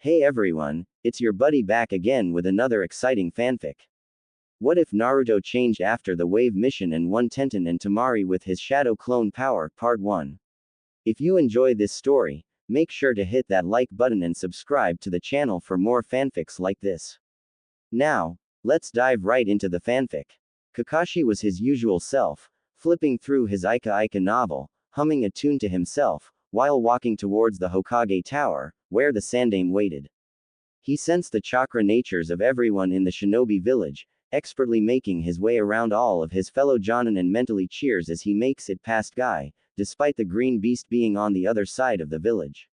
Hey everyone, it's your buddy back again with another exciting fanfic. What if Naruto changed after the wave mission and won Tenten and Temari with his shadow clone power, part 1. If you enjoy this story, make sure to hit that like button and subscribe to the channel for more fanfics like this. Now, let's dive right into the fanfic. Kakashi was his usual self, flipping through his Ika Ika novel, humming a tune to himself, while walking towards the Hokage Tower, where the Sandaime waited. He sensed the chakra natures of everyone in the shinobi village, expertly making his way around all of his fellow Jonin and mentally cheers as he makes it past Guy, despite the green beast being on the other side of the village.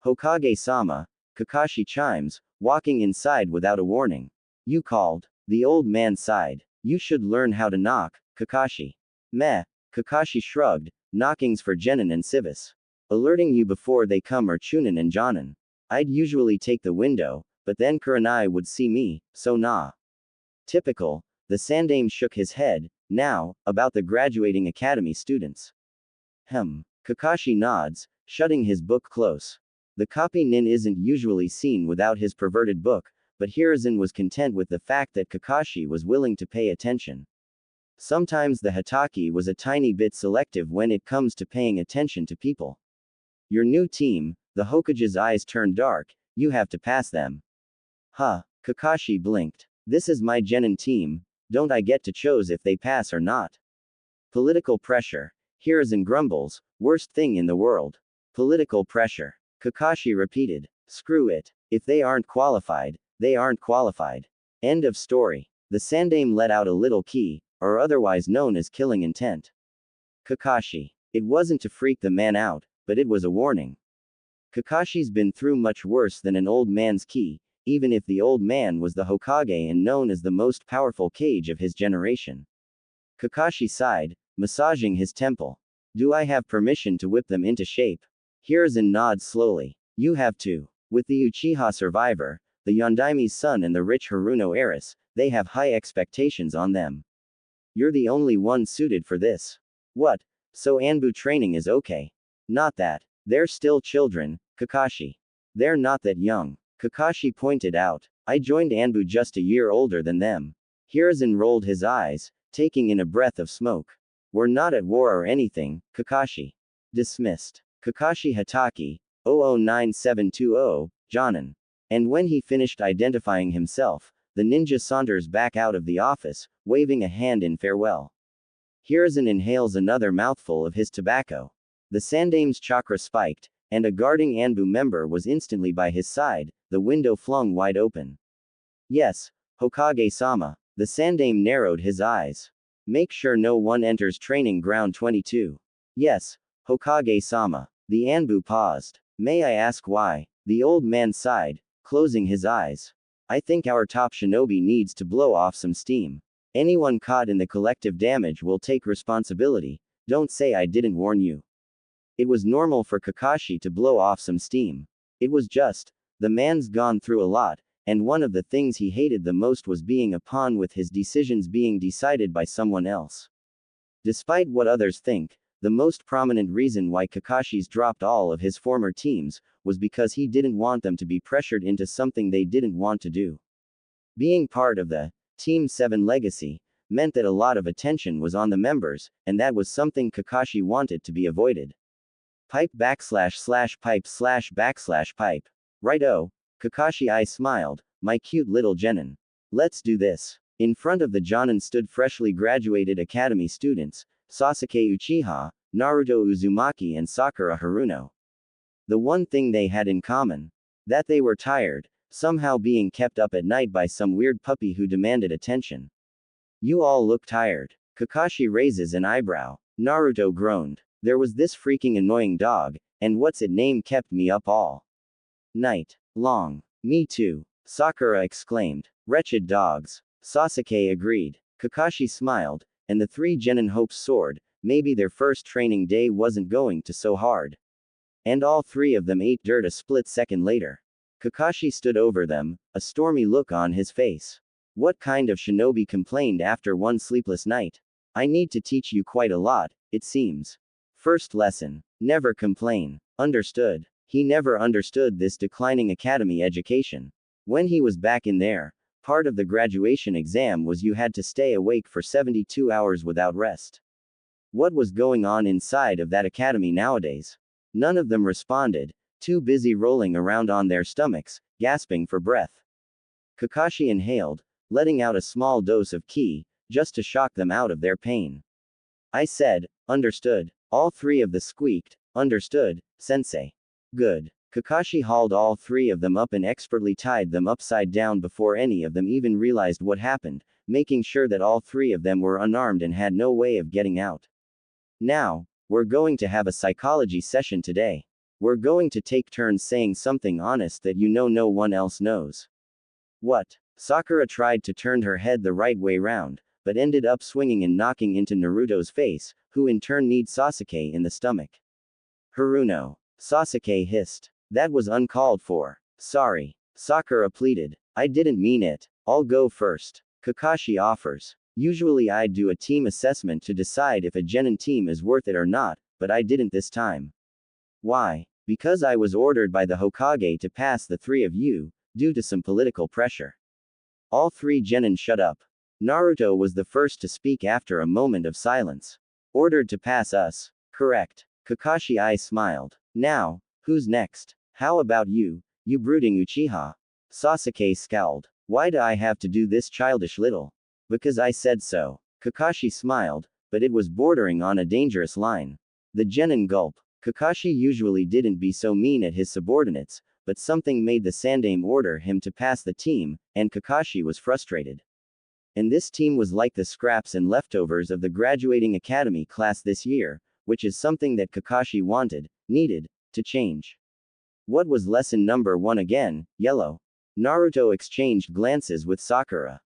Hokage-sama, Kakashi chimes, walking inside without a warning. You called. The old man sighed. You should learn how to knock, Kakashi. Meh. Kakashi shrugged, knockings for Genin and Civis. Alerting you before they come are Chunin and Jonin. I'd usually take the window, but then Kurenai would see me, so nah. Typical. The Sandaime shook his head. Now, about the graduating academy students. Kakashi nods, shutting his book close. The copy nin isn't usually seen without his perverted book, but Hiruzen was content with the fact that Kakashi was willing to pay attention. Sometimes the Hatake was a tiny bit selective when it comes to paying attention to people. Your new team, the Hokage's eyes turned dark, you have to pass them. Kakashi blinked. This is my Genin team, don't I get to choose if they pass or not? Political pressure. Hiruzen grumbles, worst thing in the world. Political pressure. Kakashi repeated. Screw it. If they aren't qualified, they aren't qualified. End of story. The Sandaime let out a little key, or otherwise known as killing intent. Kakashi. It wasn't to freak the man out, but it was a warning. Kakashi's been through much worse than an old man's ki, even if the old man was the Hokage and known as the most powerful Kage of his generation. Kakashi sighed, massaging his temple. Do I have permission to whip them into shape? Hiruzen nods slowly. You have to. With the Uchiha survivor, the Yondaime's son and the rich Haruno heiress, they have high expectations on them. You're the only one suited for this. What? So Anbu training is okay? Not that. They're still children, Kakashi. They're not that young. Kakashi pointed out. I joined Anbu just a year older than them. Hiruzen rolled his eyes, taking in a breath of smoke. We're not at war or anything, Kakashi. Dismissed. Kakashi Hatake, 009720, Jonin. And when he finished identifying himself, the ninja saunters back out of the office, waving a hand in farewell. Hiruzen inhales another mouthful of his tobacco. The Sandaime's chakra spiked, and a guarding Anbu member was instantly by his side, the window flung wide open. Yes, Hokage-sama. The Sandaime narrowed his eyes. Make sure no one enters training ground 22. Yes, Hokage-sama. The Anbu paused. May I ask why? The old man sighed, closing his eyes. I think our top shinobi needs to blow off some steam. Anyone caught in the collective damage will take responsibility. Don't say I didn't warn you. It was normal for Kakashi to blow off some steam. It was just, the man's gone through a lot, and one of the things he hated the most was being a pawn with his decisions being decided by someone else. Despite what others think, the most prominent reason why Kakashi's dropped all of his former teams was because he didn't want them to be pressured into something they didn't want to do. Being part of the Team 7 legacy meant that a lot of attention was on the members, and that was something Kakashi wanted to be avoided. Pipe /pipe /pipe. Righto. Kakashi I smiled, my cute little Genin. Let's do this. In front of the Jonin stood freshly graduated academy students, Sasuke Uchiha, Naruto Uzumaki and Sakura Haruno. The one thing they had in common. That they were tired, somehow being kept up at night by some weird puppy who demanded attention. You all look tired. Kakashi raises an eyebrow. Naruto groaned. There was this freaking annoying dog, and what's its name kept me up all night long. Me too. Sakura exclaimed. Wretched dogs. Sasuke agreed. Kakashi smiled, and the three Genin hopes soared. Maybe their first training day wasn't going to so hard. And all three of them ate dirt a split second later. Kakashi stood over them, a stormy look on his face. What kind of shinobi complained after one sleepless night? I need to teach you quite a lot, it seems. First lesson. Never complain. Understood. He never understood this declining academy education. When he was back in there, part of the graduation exam was you had to stay awake for 72 hours without rest. What was going on inside of that academy nowadays? None of them responded, too busy rolling around on their stomachs, gasping for breath. Kakashi inhaled, letting out a small dose of ki, just to shock them out of their pain. I said, understood. All three of them squeaked, understood, sensei. Good. Kakashi hauled all three of them up and expertly tied them upside down before any of them even realized what happened, making sure that all three of them were unarmed and had no way of getting out. Now, we're going to have a psychology session today. We're going to take turns saying something honest that you know no one else knows. What? Sakura tried to turn her head the right way round, but ended up swinging and knocking into Naruto's face, who in turn kneed Sasuke in the stomach. Haruno. Sasuke hissed. That was uncalled for. Sorry. Sakura pleaded. I didn't mean it. I'll go first. Kakashi offers. Usually I'd do a team assessment to decide if a genin team is worth it or not, but I didn't this time. Why? Because I was ordered by the Hokage to pass the three of you, due to some political pressure. All three genin shut up. Naruto was the first to speak after a moment of silence. Ordered to pass us. Correct. Kakashi I smiled. Now, who's next? How about you, you brooding Uchiha? Sasuke scowled. Why do I have to do this childish little? Because I said so. Kakashi smiled, but it was bordering on a dangerous line. The genin gulp. Kakashi usually didn't be so mean at his subordinates, but something made the Sandaime order him to pass the team, and Kakashi was frustrated. And this team was like the scraps and leftovers of the graduating academy class this year, which is something that Kakashi wanted, needed, to change. What was lesson number 1 again? Yellow. Naruto exchanged glances with Sakura.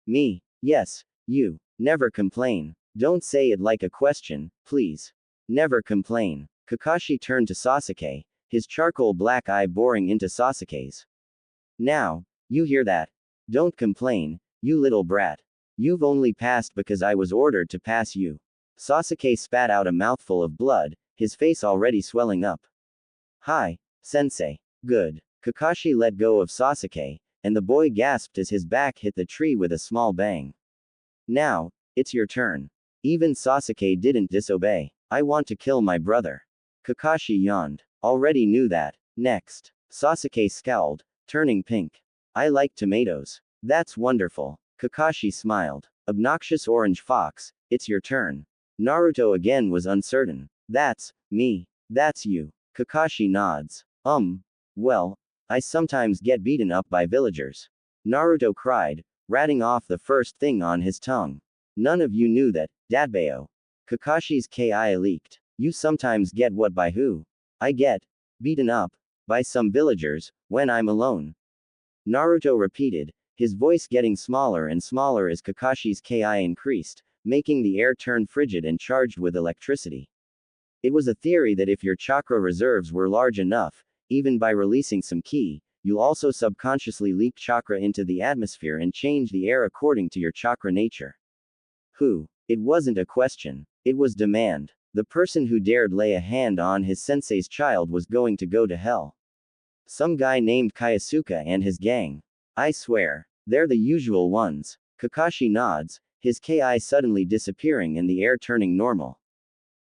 Me. Yes, you. Never complain. Don't say it like a question, please. Never complain. Kakashi turned to Sasuke, his charcoal black eye boring into Sasuke's. Now, you hear that? Don't complain, you little brat. You've only passed because I was ordered to pass you. Sasuke spat out a mouthful of blood, his face already swelling up. Hi, sensei. Good. Kakashi let go of Sasuke, and the boy gasped as his back hit the tree with a small bang. Now, it's your turn. Even Sasuke didn't disobey. I want to kill my brother. Kakashi yawned. Already knew that. Next. Sasuke scowled, turning pink. I like tomatoes. That's wonderful. Kakashi smiled. Obnoxious orange fox, it's your turn. Naruto again was uncertain. That's me. That's you. Kakashi nods. Well, I sometimes get beaten up by villagers. Naruto cried, ratting off the first thing on his tongue. None of you knew that, Dadbao. Kakashi's ki leaked. You sometimes get what by who? I get beaten up by some villagers when I'm alone. Naruto repeated, his voice getting smaller and smaller as Kakashi's ki increased, making the air turn frigid and charged with electricity. It was a theory that if your chakra reserves were large enough, even by releasing some ki, you'll also subconsciously leak chakra into the atmosphere and change the air according to your chakra nature. Who? It wasn't a question. It was demand. The person who dared lay a hand on his sensei's child was going to go to hell. Some guy named Kyosuke and his gang. I swear, they're the usual ones. Kakashi nods, his ki suddenly disappearing and the air turning normal.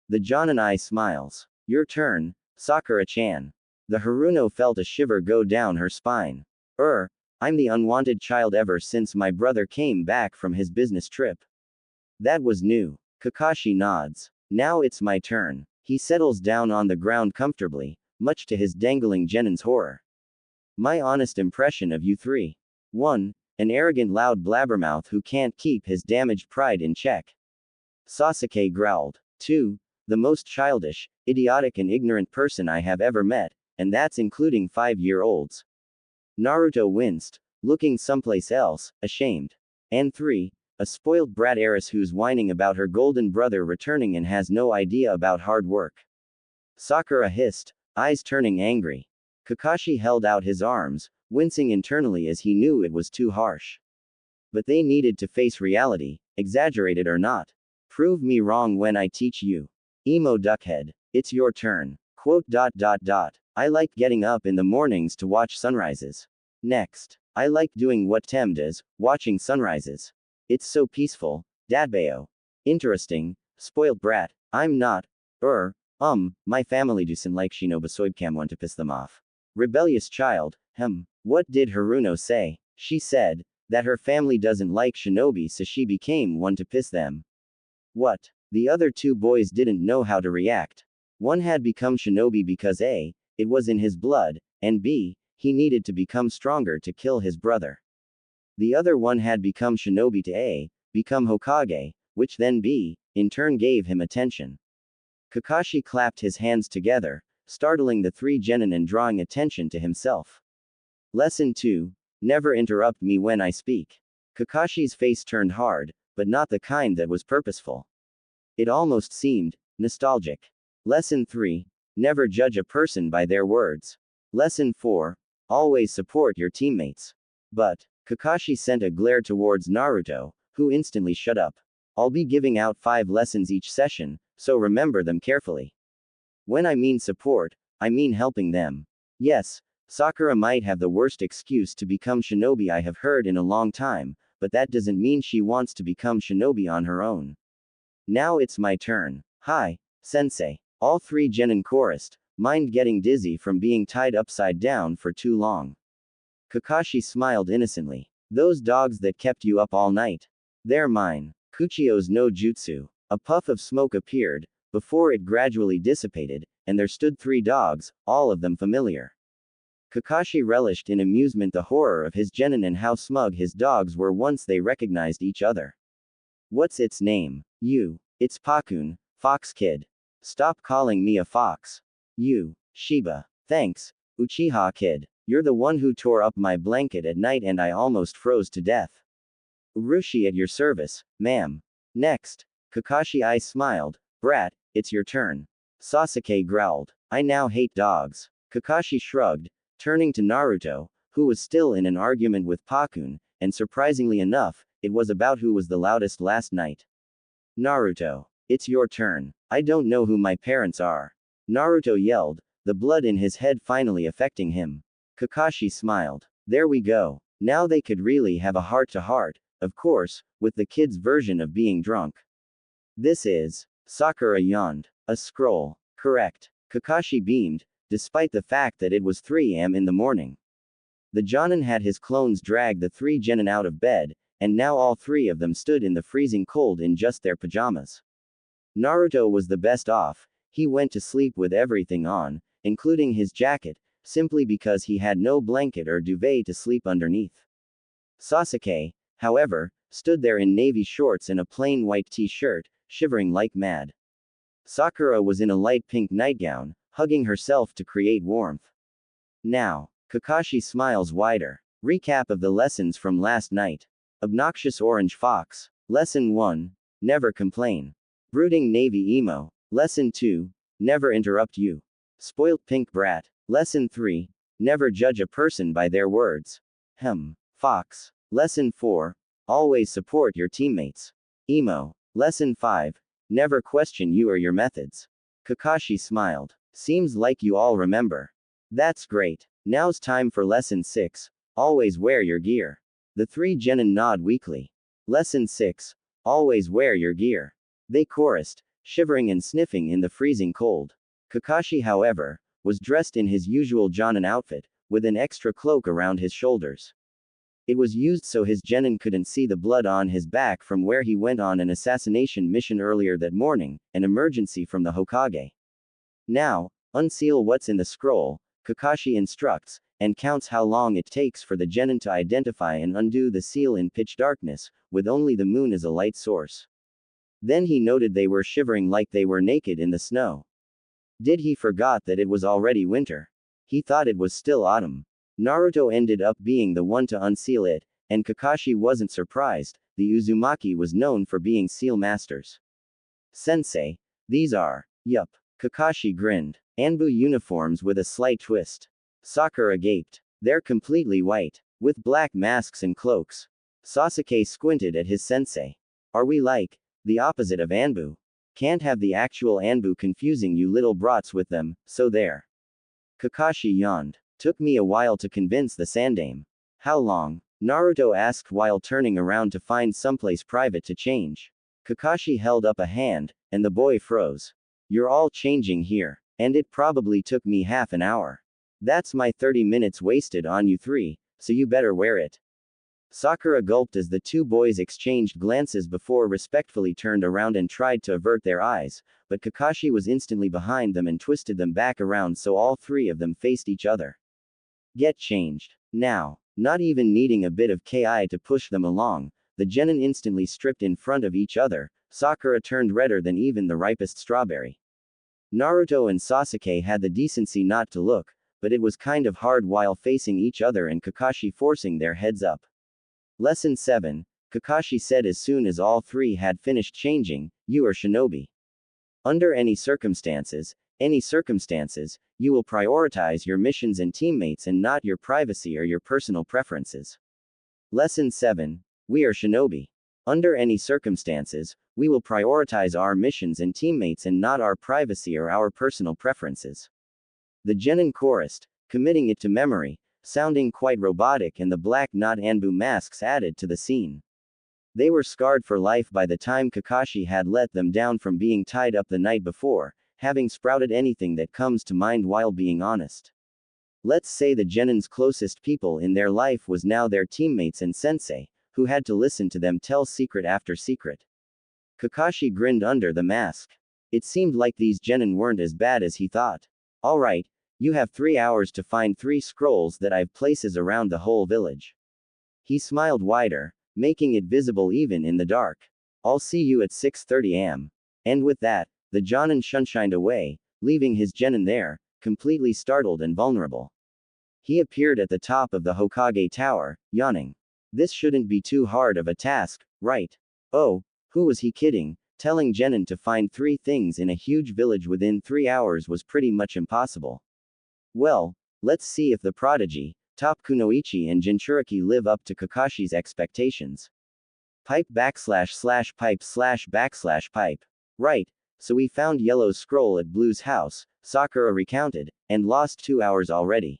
The Jonin smiles. Your turn, Sakura-chan. The Haruno felt a shiver go down her spine. I'm the unwanted child ever since my brother came back from his business trip. That was new. Kakashi nods. Now it's my turn. He settles down on the ground comfortably, much to his dangling genin's horror. My honest impression of you three. 1. An arrogant loud blabbermouth who can't keep his damaged pride in check. Sasuke growled. 2. The most childish, idiotic and ignorant person I have ever met, and that's including 5-year-olds. Naruto winced, looking someplace else, ashamed. And 3. A spoiled brat heiress who's whining about her golden brother returning and has no idea about hard work. Sakura hissed, eyes turning angry. Kakashi held out his arms, wincing internally as he knew it was too harsh. But they needed to face reality, exaggerated or not. Prove me wrong when I teach you. Emo Duckhead. It's your turn. Quote dot dot dot. I like getting up in the mornings to watch sunrises. Next. I like doing what Tem does, watching sunrises. It's so peaceful, Dadbeo. Interesting, spoilt brat. I'm not. My family doesn't like Shinobu Soibkamwan to piss them off. Rebellious child, What did Haruno say? She said that her family doesn't like shinobi, so she became one to piss them. What? The other two boys didn't know how to react. One had become shinobi because A, it was in his blood, and B, he needed to become stronger to kill his brother. The other one had become shinobi to A, become Hokage, which then B, in turn gave him attention. Kakashi clapped his hands together, startling the three genin and drawing attention to himself. Lesson 2. Never interrupt me when I speak. Kakashi's face turned hard, but not the kind that was purposeful. It almost seemed nostalgic. Lesson 3. Never judge a person by their words. Lesson 4. Always support your teammates. But, Kakashi sent a glare towards Naruto, who instantly shut up. I'll be giving out 5 lessons each session, so remember them carefully. When I mean support, I mean helping them. Yes, Sakura might have the worst excuse to become shinobi I have heard in a long time, but that doesn't mean she wants to become shinobi on her own. Now it's my turn. Hi, sensei. All 3 genin chorused, mind getting dizzy from being tied upside down for too long. Kakashi smiled innocently. Those dogs that kept you up all night. They're mine. Kuchio's no jutsu. A puff of smoke appeared, before it gradually dissipated, and there stood 3 dogs, all of them familiar. Kakashi relished in amusement the horror of his genin and how smug his dogs were once they recognized each other. What's its name? You. It's Pakun, Fox Kid. Stop calling me a fox. You. Shiba. Thanks, Uchiha Kid. You're the one who tore up my blanket at night and I almost froze to death. Urushi at your service, ma'am. Next. Kakashi I smiled. Brat, it's your turn. Sasuke growled. I now hate dogs. Kakashi shrugged, turning to Naruto, who was still in an argument with Pakun, and surprisingly enough, it was about who was the loudest last night. Naruto. It's your turn. I don't know who my parents are. Naruto yelled, the blood in his head finally affecting him. Kakashi smiled. There we go. Now they could really have a heart-to-heart, of course, with the kid's version of being drunk. This is. Sakura yawned. A scroll. Correct. Kakashi beamed, despite the fact that it was 3 a.m. in the morning. The Jonin had his clones drag the 3 genin out of bed, and now all 3 of them stood in the freezing cold in just their pajamas. Naruto was the best off. He went to sleep with everything on, including his jacket, simply because he had no blanket or duvet to sleep underneath. Sasuke, however, stood there in navy shorts and a plain white t-shirt, shivering like mad. Sakura was in a light pink nightgown, hugging herself to create warmth. Now, Kakashi smiles wider. Recap of the lessons from last night. Obnoxious Orange Fox. Lesson 1. Never complain. Brooding Navy Emo. Lesson 2. Never interrupt you. Spoilt Pink Brat. Lesson 3. Never judge a person by their words. Fox. Lesson 4. Always support your teammates. Emo. Lesson 5. Never question you or your methods. Kakashi smiled. Seems like you all remember. That's great. Now's time for Lesson 6. Always wear your gear. The 3 genin nod weakly. Lesson 6. Always wear your gear. They chorused, shivering and sniffing in the freezing cold. Kakashi, however, was dressed in his usual Jonin outfit, with an extra cloak around his shoulders. It was used so his genin couldn't see the blood on his back from where he went on an assassination mission earlier that morning, an emergency from the Hokage. Now, unseal what's in the scroll, Kakashi instructs, and counts how long it takes for the genin to identify and undo the seal in pitch darkness, with only the moon as a light source. Then he noted they were shivering like they were naked in the snow. Did he forgot that it was already winter? He thought it was still autumn. Naruto ended up being the one to unseal it, and Kakashi wasn't surprised. The Uzumaki was known for being seal masters. Sensei, these are. Yup. Kakashi grinned. Anbu uniforms with a slight twist. Sakura gaped. They're completely white, with black masks and cloaks. Sasuke squinted at his sensei. Are we like the opposite of Anbu? Can't have the actual Anbu confusing you little brats with them, so there. Kakashi yawned. Took me a while to convince the Sandame. How long? Naruto asked while turning around to find someplace private to change. Kakashi held up a hand, and the boy froze. You're all changing here. And it probably took me half an hour. That's my 30 minutes wasted on you three, so you better wear it. Sakura gulped as the two boys exchanged glances before respectfully turned around and tried to avert their eyes, but Kakashi was instantly behind them and twisted them back around so all three of them faced each other. Get changed. Now. Not even needing a bit of ki to push them along, the genin instantly stripped in front of each other. Sakura turned redder than even the ripest strawberry. Naruto and Sasuke had the decency not to look, but it was kind of hard while facing each other and Kakashi forcing their heads up. Lesson 7, Kakashi said as soon as all three had finished changing, you are shinobi. Under any circumstances, you will prioritize your missions and teammates and not your privacy or your personal preferences. Lesson 7, we are shinobi. Under any circumstances, we will prioritize our missions and teammates and not our privacy or our personal preferences. The genin chorused, committing it to memory, sounding quite robotic, and the black not Anbu masks added to the scene. They were scarred for life by the time Kakashi had let them down from being tied up the night before, having sprouted anything that comes to mind while being honest. Let's say the genin's closest people in their life was now their teammates and sensei, who had to listen to them tell secret after secret. Kakashi grinned under the mask. It seemed like these genin weren't as bad as he thought. Alright, you have 3 hours to find 3 scrolls that I've places around the whole village. He smiled wider, making it visible even in the dark. I'll see you at 6:30 am. And with that, the Jonin shunshined away, leaving his genin there, completely startled and vulnerable. He appeared at the top of the Hokage tower, yawning. This shouldn't be too hard of a task, right? Oh, who was he kidding? Telling genin to find 3 things in a huge village within 3 hours was pretty much impossible. Well, let's see if the prodigy, Top Kunoichi and Jinchuriki live up to Kakashi's expectations. Pipe / pipe. Right, so we found Yellow's scroll at Blue's house, Sakura recounted, and lost 2 hours already.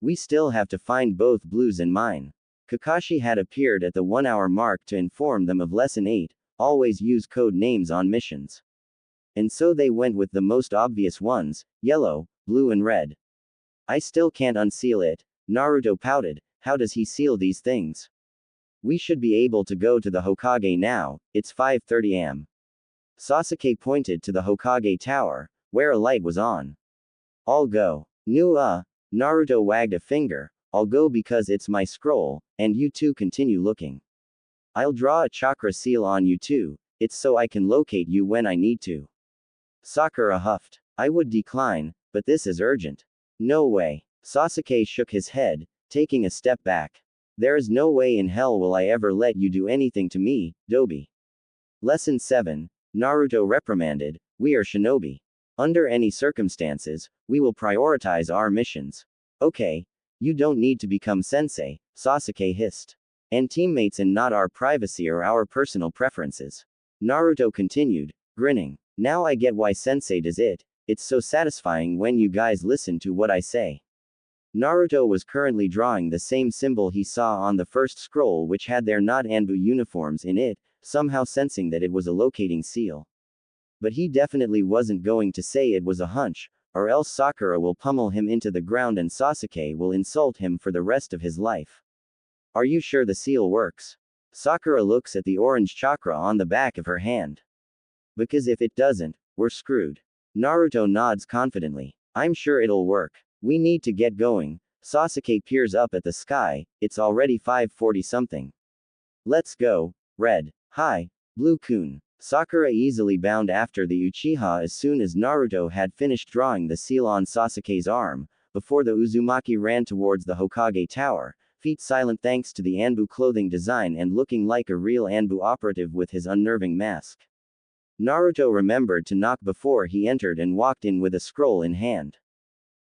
We still have to find both Blue's and mine. Kakashi had appeared at the 1-hour mark to inform them of Lesson 8, always use code names on missions. And so they went with the most obvious ones, Yellow, Blue and Red. I still can't unseal it, Naruto pouted. How does he seal these things? We should be able to go to the Hokage now, it's 5:30 am. Sasuke pointed to the Hokage tower, where a light was on. I'll go. Naruto wagged a finger, I'll go because it's my scroll, and you two continue looking. I'll draw a chakra seal on you too, it's so I can locate you when I need to. Sakura huffed. I would decline, but this is urgent. No way. Sasuke shook his head, taking a step back. There is no way in hell will I ever let you do anything to me, Dobi. Lesson 7, Naruto reprimanded, we are shinobi. Under any circumstances, we will prioritize our missions. Okay. You don't need to become sensei, Sasuke hissed. And teammates and not our privacy or our personal preferences. Naruto continued, grinning. Now I get why sensei does it, it's so satisfying when you guys listen to what I say. Naruto was currently drawing the same symbol he saw on the first scroll which had their not Anbu uniforms in it, somehow sensing that it was a locating seal. But he definitely wasn't going to say it was a hunch, or else Sakura will pummel him into the ground and Sasuke will insult him for the rest of his life. Are you sure the seal works? Sakura looks at the orange chakra on the back of her hand. Because if it doesn't, we're screwed. Naruto nods confidently. I'm sure it'll work. We need to get going. Sasuke peers up at the sky, it's already 5:40 something. Let's go, Red. Hi, Blue-kun. Sakura easily bound after the Uchiha as soon as Naruto had finished drawing the seal on Sasuke's arm, before the Uzumaki ran towards the Hokage tower, feet silent thanks to the Anbu clothing design and looking like a real Anbu operative with his unnerving mask. Naruto remembered to knock before he entered and walked in with a scroll in hand.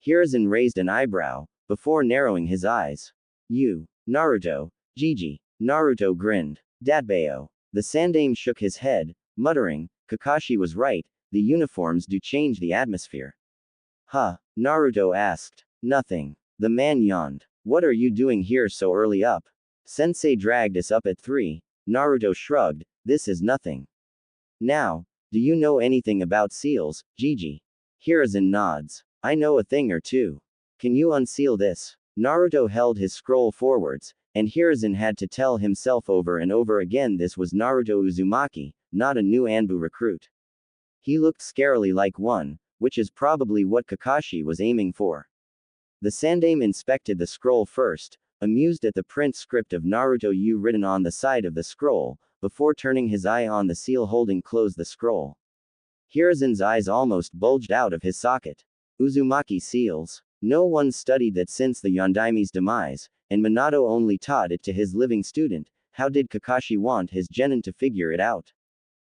Hiruzen raised an eyebrow, before narrowing his eyes. You, Naruto, Gigi. Naruto grinned. Datbeo. The Sandame shook his head, muttering, Kakashi was right, the uniforms do change the atmosphere. Huh? Naruto asked. Nothing. The man yawned. What are you doing here so early up? Sensei dragged us up at 3. Naruto shrugged. This is nothing. Now, do you know anything about seals, Gigi? Hiruzen nods. I know a thing or two. Can you unseal this? Naruto held his scroll forwards, and Hiruzen had to tell himself over and over again this was Naruto Uzumaki, not a new Anbu recruit. He looked scarily like one, which is probably what Kakashi was aiming for. The Sandaime inspected the scroll first, amused at the print script of Naruto U written on the side of the scroll, before turning his eye on the seal holding closed the scroll. Hiruzen's eyes almost bulged out of his socket. Uzumaki seals. No one studied that since the Yondaime's demise, and Minato only taught it to his living student. How did Kakashi want his genin to figure it out?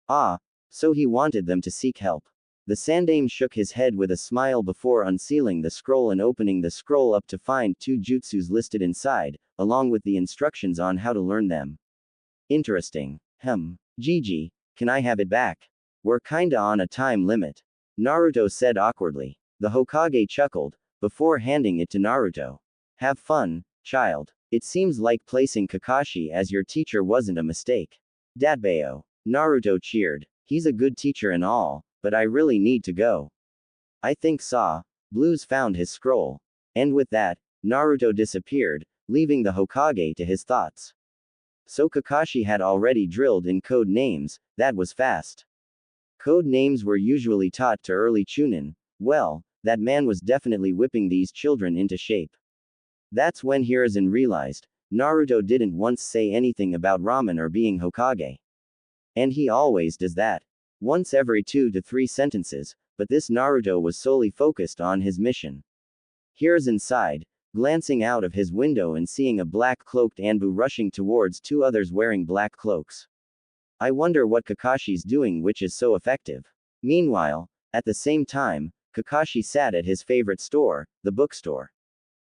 Ah, so he wanted them to seek help. The Sandaime shook his head with a smile before unsealing the scroll and opening the scroll up to find 2 jutsus listed inside, along with the instructions on how to learn them. Interesting. Gigi, can I have it back? We're kinda on a time limit. Naruto said awkwardly. The Hokage chuckled, before handing it to Naruto. Have fun, child. It seems like placing Kakashi as your teacher wasn't a mistake. Datbeo. Naruto cheered. He's a good teacher and all, but I really need to go. I think Blues found his scroll. And with that, Naruto disappeared, leaving the Hokage to his thoughts. So Kakashi had already drilled in code names, that was fast. Code names were usually taught to early Chunin. Well, that man was definitely whipping these children into shape. That's when Hiruzen realized, Naruto didn't once say anything about ramen or being Hokage. And he always does that. Once every 2 to 3 sentences, but this Naruto was solely focused on his mission. Hiruzen sighed, glancing out of his window and seeing a black-cloaked Anbu rushing towards 2 others wearing black cloaks. I wonder what Kakashi's doing which is so effective. Meanwhile, at the same time, Kakashi sat at his favorite store, the bookstore.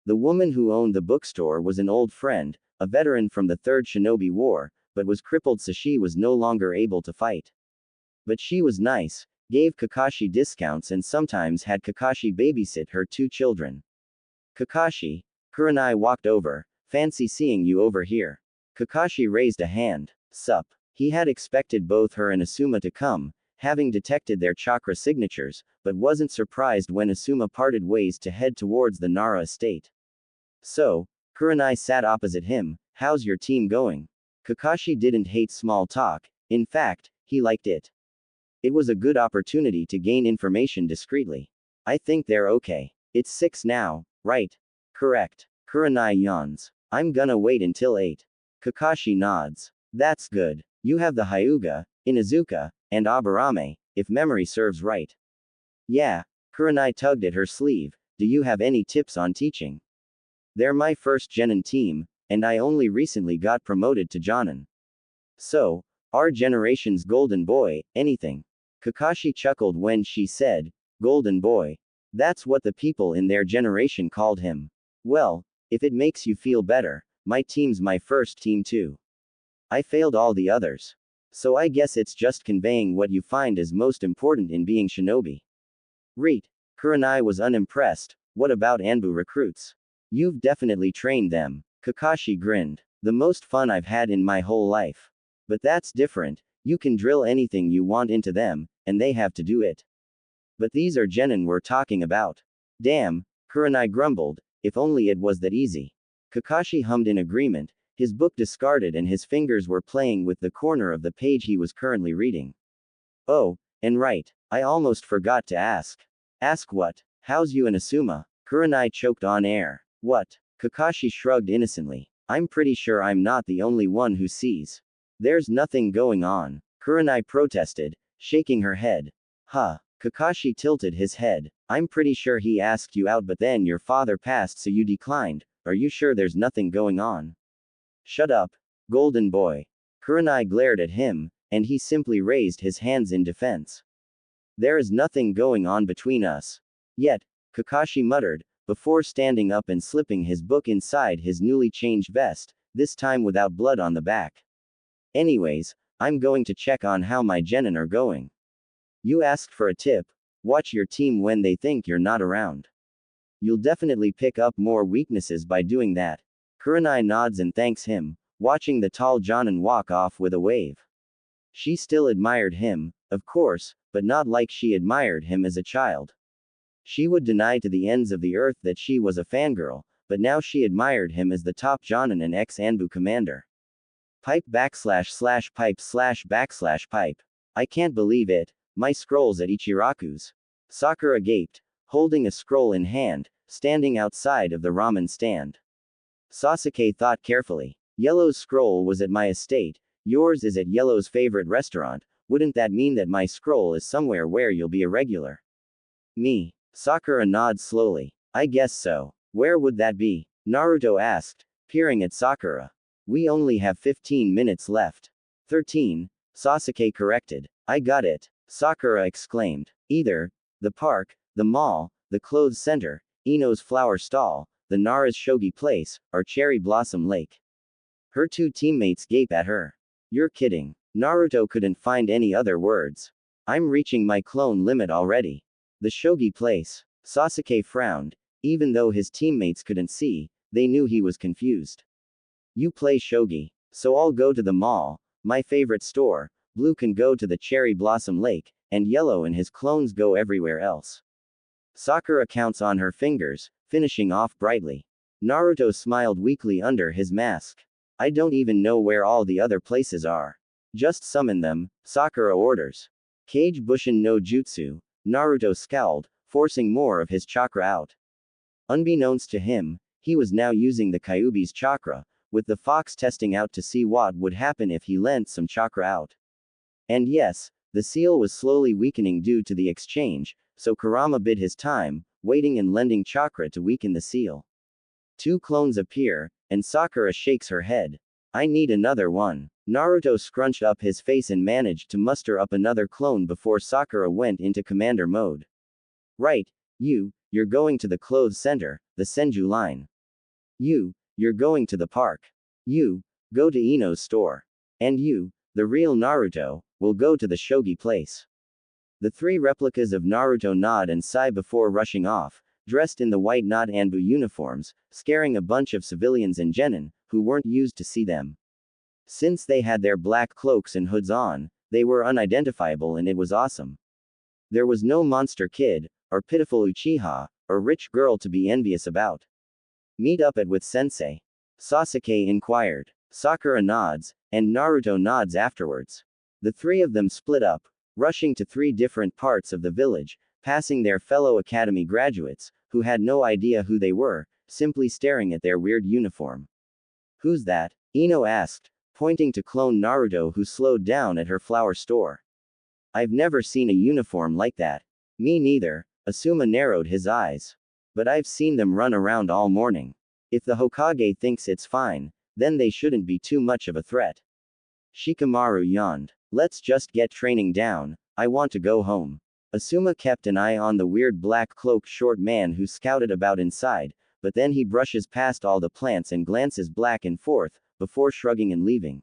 The woman who owned the bookstore was an old friend, a veteran from the Third Shinobi War, but was crippled so she was no longer able to fight. But she was nice, gave Kakashi discounts and sometimes had Kakashi babysit her 2 children. Kakashi, Kurenai walked over. Fancy seeing you over here. Kakashi raised a hand. Sup. He had expected both her and Asuma to come, having detected their chakra signatures, but wasn't surprised when Asuma parted ways to head towards the Nara estate. So, Kurenai sat opposite him. How's your team going? Kakashi didn't hate small talk, in fact, he liked it. It was a good opportunity to gain information discreetly. I think they're okay. It's 6 now, right? Correct. Kurenai yawns. I'm gonna wait until 8. Kakashi nods. That's good. You have the Hyuga, Inuzuka, and Aburame, if memory serves right. Yeah. Kurenai tugged at her sleeve. Do you have any tips on teaching? They're my first genin team, and I only recently got promoted to Jonin. So, our generation's golden boy, anything. Kakashi chuckled when she said, golden boy. That's what the people in their generation called him. Well, if it makes you feel better, my team's my first team too. I failed all the others. So I guess it's just conveying what you find is most important in being shinobi. Reet. Kurenai was unimpressed. What about Anbu recruits? You've definitely trained them. Kakashi grinned. The most fun I've had in my whole life. But that's different. You can drill anything you want into them, and they have to do it. But these are genin we're talking about. Damn, Kurenai grumbled, if only it was that easy. Kakashi hummed in agreement, his book discarded and his fingers were playing with the corner of the page he was currently reading. Oh, and right, I almost forgot to ask. Ask what? How's you and Asuma? Kurenai choked on air. What? Kakashi shrugged innocently. I'm pretty sure I'm not the only one who sees. There's nothing going on. Kurenai protested, shaking her head. Huh. Kakashi tilted his head. I'm pretty sure he asked you out but then your father passed so you declined. Are you sure there's nothing going on? Shut up, golden boy. Kurenai glared at him, and he simply raised his hands in defense. There is nothing going on between us. Yet, Kakashi muttered, before standing up and slipping his book inside his newly changed vest, this time without blood on the back. Anyways, I'm going to check on how my genin are going. You asked for a tip. Watch your team when they think you're not around. You'll definitely pick up more weaknesses by doing that. Kurenai nods and thanks him, watching the tall Jonin walk off with a wave. She still admired him, of course, but not like she admired him as a child. She would deny to the ends of the earth that she was a fangirl, but now she admired him as the top Jonin and ex-Anbu commander. Pipe / pipe. I can't believe it, my scrolls at Ichiraku's. Sakura gaped, holding a scroll in hand, standing outside of the ramen stand. Sasuke thought carefully. Yellow's scroll was at my estate, yours is at Yellow's favorite restaurant, wouldn't that mean that my scroll is somewhere where you'll be a regular? Me. Sakura nods slowly. I guess so. Where would that be? Naruto asked, peering at Sakura. We only have 15 minutes left. 13, Sasuke corrected. I got it, Sakura exclaimed. Either the park, the mall, the clothes center, Ino's flower stall, the Nara's shogi place, or Cherry Blossom Lake. Her two teammates gape at her. You're kidding. Naruto couldn't find any other words. I'm reaching my clone limit already. The shogi place. Sasuke frowned. Even though his teammates couldn't see, they knew he was confused. You play shogi. So I'll go to the mall, my favorite store, Blue can go to the Cherry Blossom Lake, and Yellow and his clones go everywhere else. Sakura counts on her fingers, finishing off brightly. Naruto smiled weakly under his mask. I don't even know where all the other places are. Just summon them, Sakura orders. Kage Bushin no Jutsu. Naruto scowled, forcing more of his chakra out. Unbeknownst to him, he was now using the Kyuubi's chakra, with the fox testing out to see what would happen if he lent some chakra out. And yes, the seal was slowly weakening due to the exchange, so Kurama bid his time, waiting and lending chakra to weaken the seal. Two clones appear, and Sakura shakes her head. I need another one. Naruto scrunched up his face and managed to muster up another clone before Sakura went into commander mode. Right, you're going to the clothes center, the Senju line. You're going to the park. You, go to Ino's store. And you, the real Naruto, will go to the shogi place. The three replicas of Naruto nod and sigh before rushing off, dressed in the white not Anbu uniforms, scaring a bunch of civilians and genin, who weren't used to see them. Since they had their black cloaks and hoods on, they were unidentifiable and it was awesome. There was no monster kid, or pitiful Uchiha, or rich girl to be envious about. Meet up at with sensei? Sasuke inquired. Sakura nods, and Naruto nods afterwards. The three of them split up, rushing to three different parts of the village, passing their fellow academy graduates, who had no idea who they were, simply staring at their weird uniform. Who's that? Ino asked, pointing to clone Naruto who slowed down at her flower store. I've never seen a uniform like that. Me neither, Asuma narrowed his eyes. But I've seen them run around all morning. If the Hokage thinks it's fine, then they shouldn't be too much of a threat. Shikamaru yawned. Let's just get training down, I want to go home. Asuma kept an eye on the weird black cloaked short man who scouted about inside, but then he brushes past all the plants and glances back and forth, before shrugging and leaving.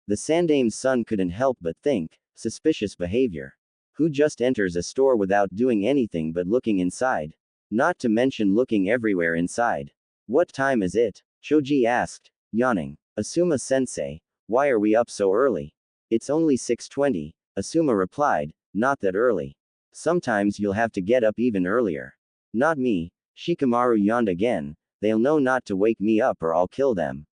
The Sandame's son couldn't help but think, suspicious behavior. Who just enters a store without doing anything but looking inside? Not to mention looking everywhere inside. What time is it? Choji asked, yawning. Asuma-sensei, why are we up so early? It's only 6:20, Asuma replied, not that early. Sometimes you'll have to get up even earlier. Not me, Shikamaru yawned again, they'll know not to wake me up or I'll kill them.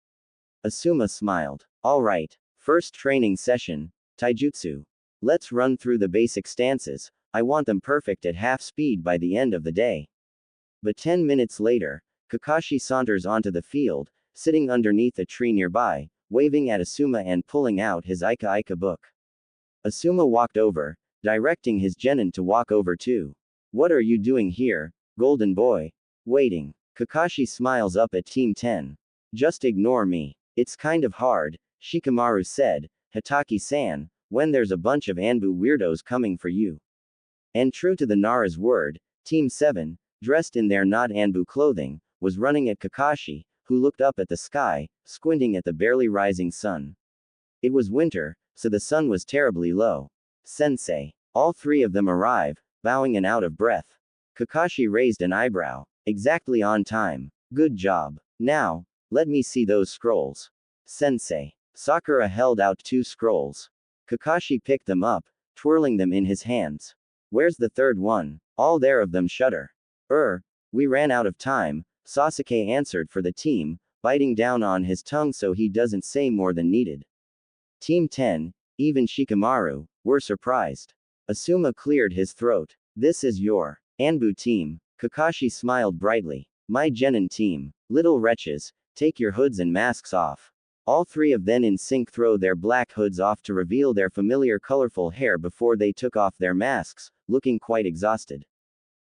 Asuma smiled. Alright, first training session, taijutsu. Let's run through the basic stances, I want them perfect at half speed by the end of the day. But 10 minutes later, Kakashi saunters onto the field, sitting underneath a tree nearby, waving at Asuma and pulling out his Ika Ika book. Asuma walked over, directing his genin to walk over too. What are you doing here, golden boy? Waiting. Kakashi smiles up at Team 10. Just ignore me. It's kind of hard, Shikamaru said, Hataki-san, when there's a bunch of Anbu weirdos coming for you. And true to the Nara's word, Team 7, dressed in their not Anbu clothing, was running at Kakashi, who looked up at the sky, squinting at the barely rising sun. It was winter, so the sun was terribly low. Sensei. All three of them arrive, bowing and out of breath. Kakashi raised an eyebrow. Exactly on time. Good job. Now, let me see those scrolls. Sensei. Sakura held out 2 scrolls. Kakashi picked them up, twirling them in his hands. Where's the third one? All there of them shudder. We ran out of time, Sasuke answered for the team, biting down on his tongue so he doesn't say more than needed. Team 10, even Shikamaru, were surprised. Asuma cleared his throat. This is your Anbu team. Kakashi smiled brightly. My genin team. Little wretches, take your hoods and masks off. All three of them in sync throw their black hoods off to reveal their familiar colorful hair before they took off their masks, looking quite exhausted.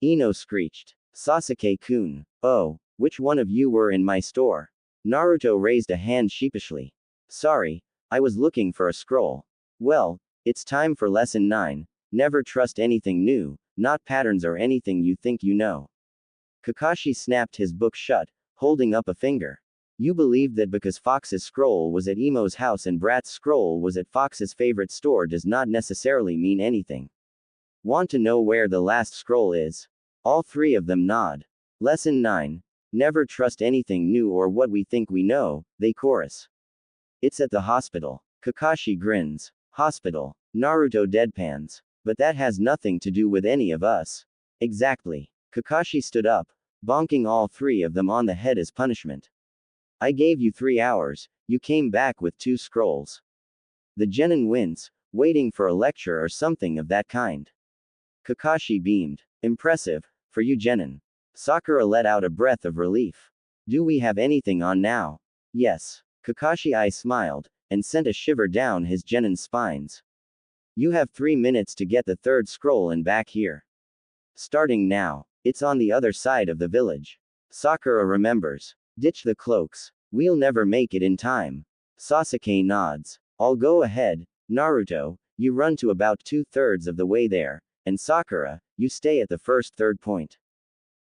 Ino screeched. Sasuke-kun. Oh, which one of you were in my store? Naruto raised a hand sheepishly. Sorry, I was looking for a scroll. Well, it's time for lesson 9. Never trust anything new, not patterns or anything you think you know. Kakashi snapped his book shut, holding up a finger. You believe that because Fox's scroll was at Emo's house and Brat's scroll was at Fox's favorite store does not necessarily mean anything. Want to know where the last scroll is? All three of them nod. Lesson 9. Never trust anything new or what we think we know, they chorus. It's at the hospital. Kakashi grins. Hospital. Naruto deadpans. But that has nothing to do with any of us. Exactly. Kakashi stood up, bonking all three of them on the head as punishment. I gave you 3 hours, you came back with 2 scrolls. The genin wince, waiting for a lecture or something of that kind. Kakashi beamed. Impressive, for you genin. Sakura let out a breath of relief. Do we have anything on now? Yes. Kakashi smiled, and sent a shiver down his genin's spines. You have 3 minutes to get the 3rd scroll and back here. Starting now. It's on the other side of the village. Sakura remembers. Ditch the cloaks. We'll never make it in time. Sasuke nods. I'll go ahead, Naruto, you run to about 2/3 of the way there, and Sakura, you stay at the first third point.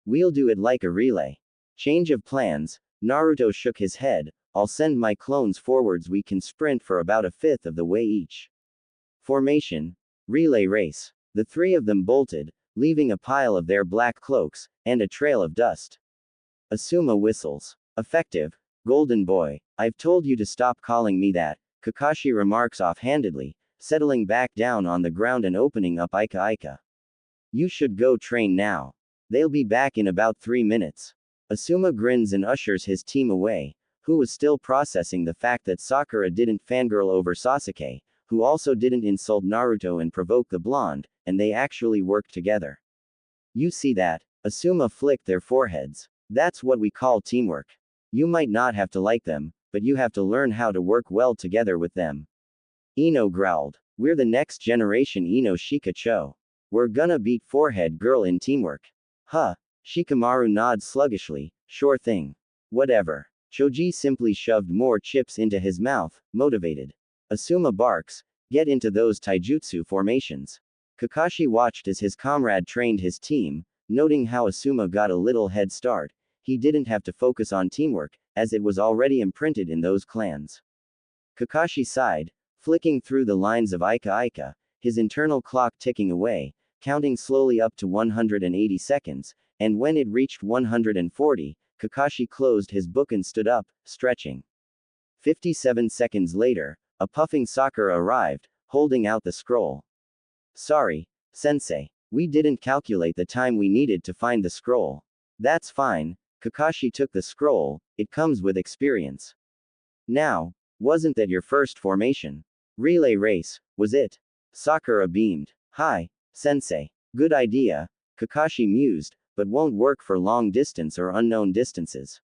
We'll do it like a relay. Change of plans, Naruto shook his head, I'll send my clones forwards, we can sprint for about 1/5 of the way each. Formation. Relay race. The three of them bolted, leaving a pile of their black cloaks, and a trail of dust. Asuma whistles. Effective, golden boy, I've told you to stop calling me that, Kakashi remarks offhandedly, settling back down on the ground and opening up Ika Ika. You should go train now. They'll be back in about 3 minutes. Asuma grins and ushers his team away, who was still processing the fact that Sakura didn't fangirl over Sasuke, who also didn't insult Naruto and provoke the blonde, and they actually worked together. You see that? Asuma flicked their foreheads. That's what we call teamwork. You might not have to like them, but you have to learn how to work well together with them. Ino growled. We're the next generation Ino Shikacho. We're gonna beat Forehead Girl in teamwork. Huh. Shikamaru nods sluggishly. Sure thing. Whatever. Choji simply shoved more chips into his mouth, motivated. Asuma barks. Get into those taijutsu formations. Kakashi watched as his comrade trained his team, noting how Asuma got a little head start. He didn't have to focus on teamwork, as it was already imprinted in those clans. Kakashi sighed, flicking through the lines of Ika Ika, his internal clock ticking away, counting slowly up to 180 seconds, and when it reached 140, Kakashi closed his book and stood up, stretching. 57 seconds later, a puffing Sakura arrived, holding out the scroll. Sorry, sensei, we didn't calculate the time we needed to find the scroll. That's fine, Kakashi took the scroll, it comes with experience. Now, wasn't that your first formation? Relay race, was it? Sakura beamed. Hi, sensei. Good idea, Kakashi mused, but won't work for long distance or unknown distances.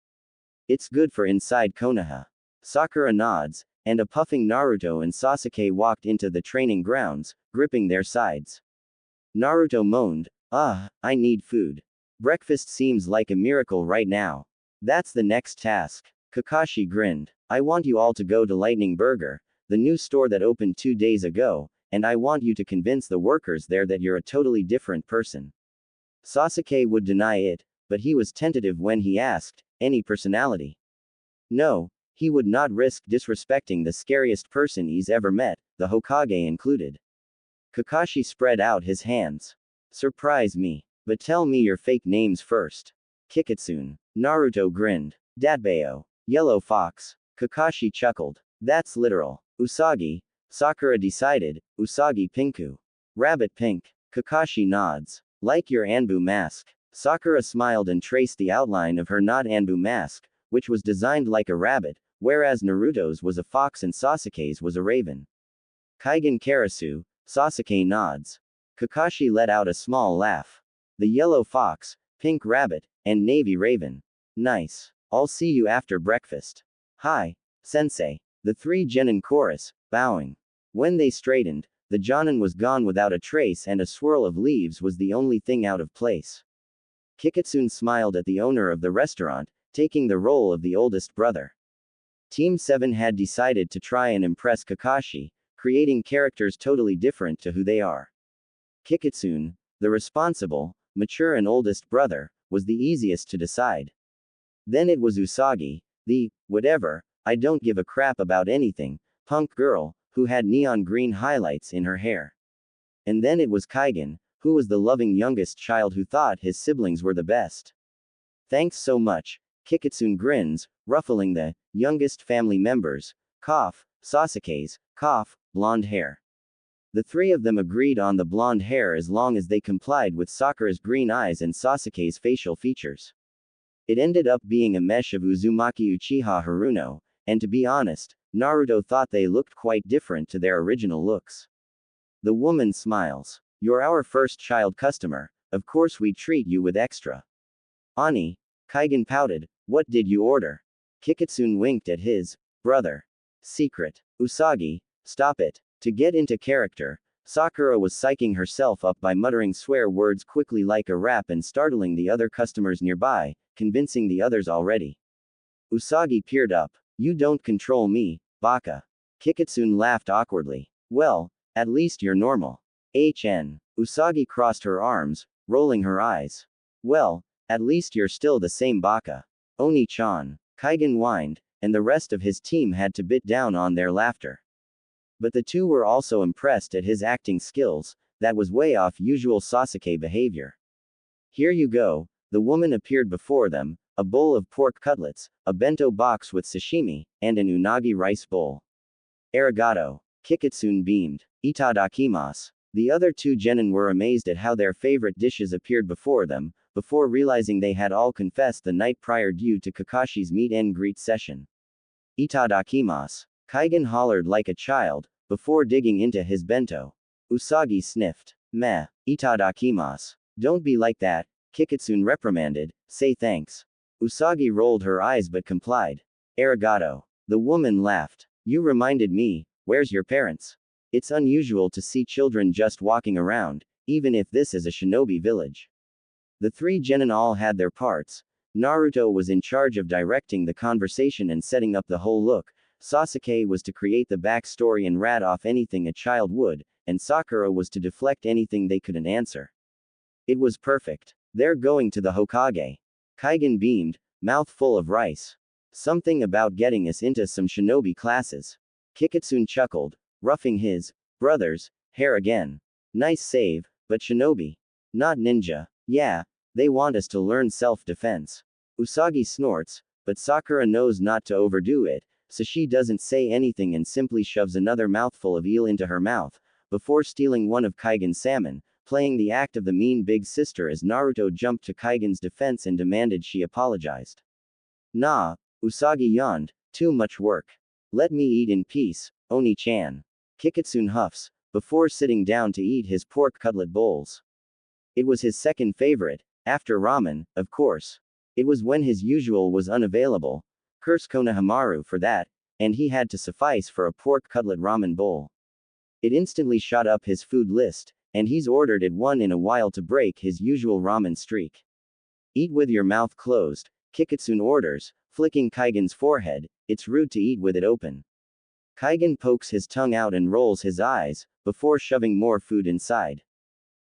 It's good for inside Konoha. Sakura nods, and a puffing Naruto and Sasuke walked into the training grounds, gripping their sides. Naruto moaned, I need food. Breakfast seems like a miracle right now. That's the next task. Kakashi grinned. I want you all to go to Lightning Burger, the new store that opened 2 days ago, and I want you to convince the workers there that you're a totally different person. Sasuke would deny it, but he was tentative when he asked, any personality? No, he would not risk disrespecting the scariest person he's ever met, the Hokage included. Kakashi spread out his hands. Surprise me. But tell me your fake names first. Kikitsune. Naruto grinned. Datbeo. Yellow Fox. Kakashi chuckled. That's literal. Usagi. Sakura decided. Usagi Pinku. Rabbit Pink. Kakashi nods. Like your Anbu mask. Sakura smiled and traced the outline of her not Anbu mask, which was designed like a rabbit, whereas Naruto's was a fox and Sasuke's was a raven. Kaigen Karasu. Sasuke nods. Kakashi let out a small laugh. The yellow fox, pink rabbit, and navy raven. Nice. I'll see you after breakfast. Hi, sensei. The three genin chorus, bowing. When they straightened, the jonin was gone without a trace and a swirl of leaves was the only thing out of place. Kikitsune smiled at the owner of the restaurant, taking the role of the oldest brother. Team 7 had decided to try and impress Kakashi, creating characters totally different to who they are. Kikitsune, the responsible, mature and oldest brother, was the easiest to decide. Then it was Usagi, the, whatever, I don't give a crap about anything, punk girl, who had neon green highlights in her hair. And then it was Kaigen, who was the loving youngest child who thought his siblings were the best. Thanks so much, Kikitsune grins, ruffling the youngest family members, cough, Sasuke's, cough, blonde hair. The three of them agreed on the blonde hair as long as they complied with Sakura's green eyes and Sasuke's facial features. It ended up being a mesh of Uzumaki Uchiha Haruno, and to be honest, Naruto thought they looked quite different to their original looks. The woman smiles. You're our first child customer, of course we treat you with extra. Ani, Kaigen pouted, what did you order? Kikitsune winked at his brother. Secret. Usagi, stop it. To get into character, Sakura was psyching herself up by muttering swear words quickly like a rap and startling the other customers nearby, convincing the others already. Usagi peered up. You don't control me, baka. Kikitsune laughed awkwardly. Well, at least you're normal. Usagi crossed her arms, rolling her eyes. Well, at least you're still the same baka. Oni-chan. Kaigen whined, and the rest of his team had to bit down on their laughter. But the two were also impressed at his acting skills, that was way off usual Sasuke behavior. Here you go, the woman appeared before them, a bowl of pork cutlets, a bento box with sashimi, and an unagi rice bowl. Arigato. Kikitsune beamed. Itadakimasu. The other two genin were amazed at how their favorite dishes appeared before them, before realizing they had all confessed the night prior due to Kakashi's meet and greet session. Itadakimasu. Kaigen hollered like a child, before digging into his bento. Usagi sniffed. Meh. Itadakimasu. Don't be like that, Kikitsune reprimanded, say thanks. Usagi rolled her eyes but complied. Arigato. The woman laughed. You reminded me, where's your parents? It's unusual to see children just walking around, even if this is a shinobi village. The three genin all had their parts. Naruto was in charge of directing the conversation and setting up the whole look, Sasuke was to create the backstory and rat off anything a child would, and Sakura was to deflect anything they couldn't answer. It was perfect. They're going to the Hokage. Kaigen beamed, mouth full of rice. Something about getting us into some shinobi classes. Kikitsune chuckled, roughing his brother's hair again. Nice save, but shinobi. Not ninja. Yeah, they want us to learn self-defense. Usagi snorts, but Sakura knows not to overdo it, so she doesn't say anything and simply shoves another mouthful of eel into her mouth, before stealing one of Kaigen's salmon, playing the act of the mean big sister as Naruto jumped to Kaigen's defense and demanded she apologized. Nah, Usagi yawned, too much work. Let me eat in peace, Oni-chan. Kikitsune huffs, before sitting down to eat his pork cutlet bowls. It was his second favorite, after ramen, of course. It was when his usual was unavailable, curse Konohamaru for that, and he had to suffice for a pork cutlet ramen bowl. It instantly shot up his food list, and he's ordered it one in a while to break his usual ramen streak. Eat with your mouth closed, Kikitsune orders, flicking Kaigen's forehead, it's rude to eat with it open. Kaigen pokes his tongue out and rolls his eyes, before shoving more food inside.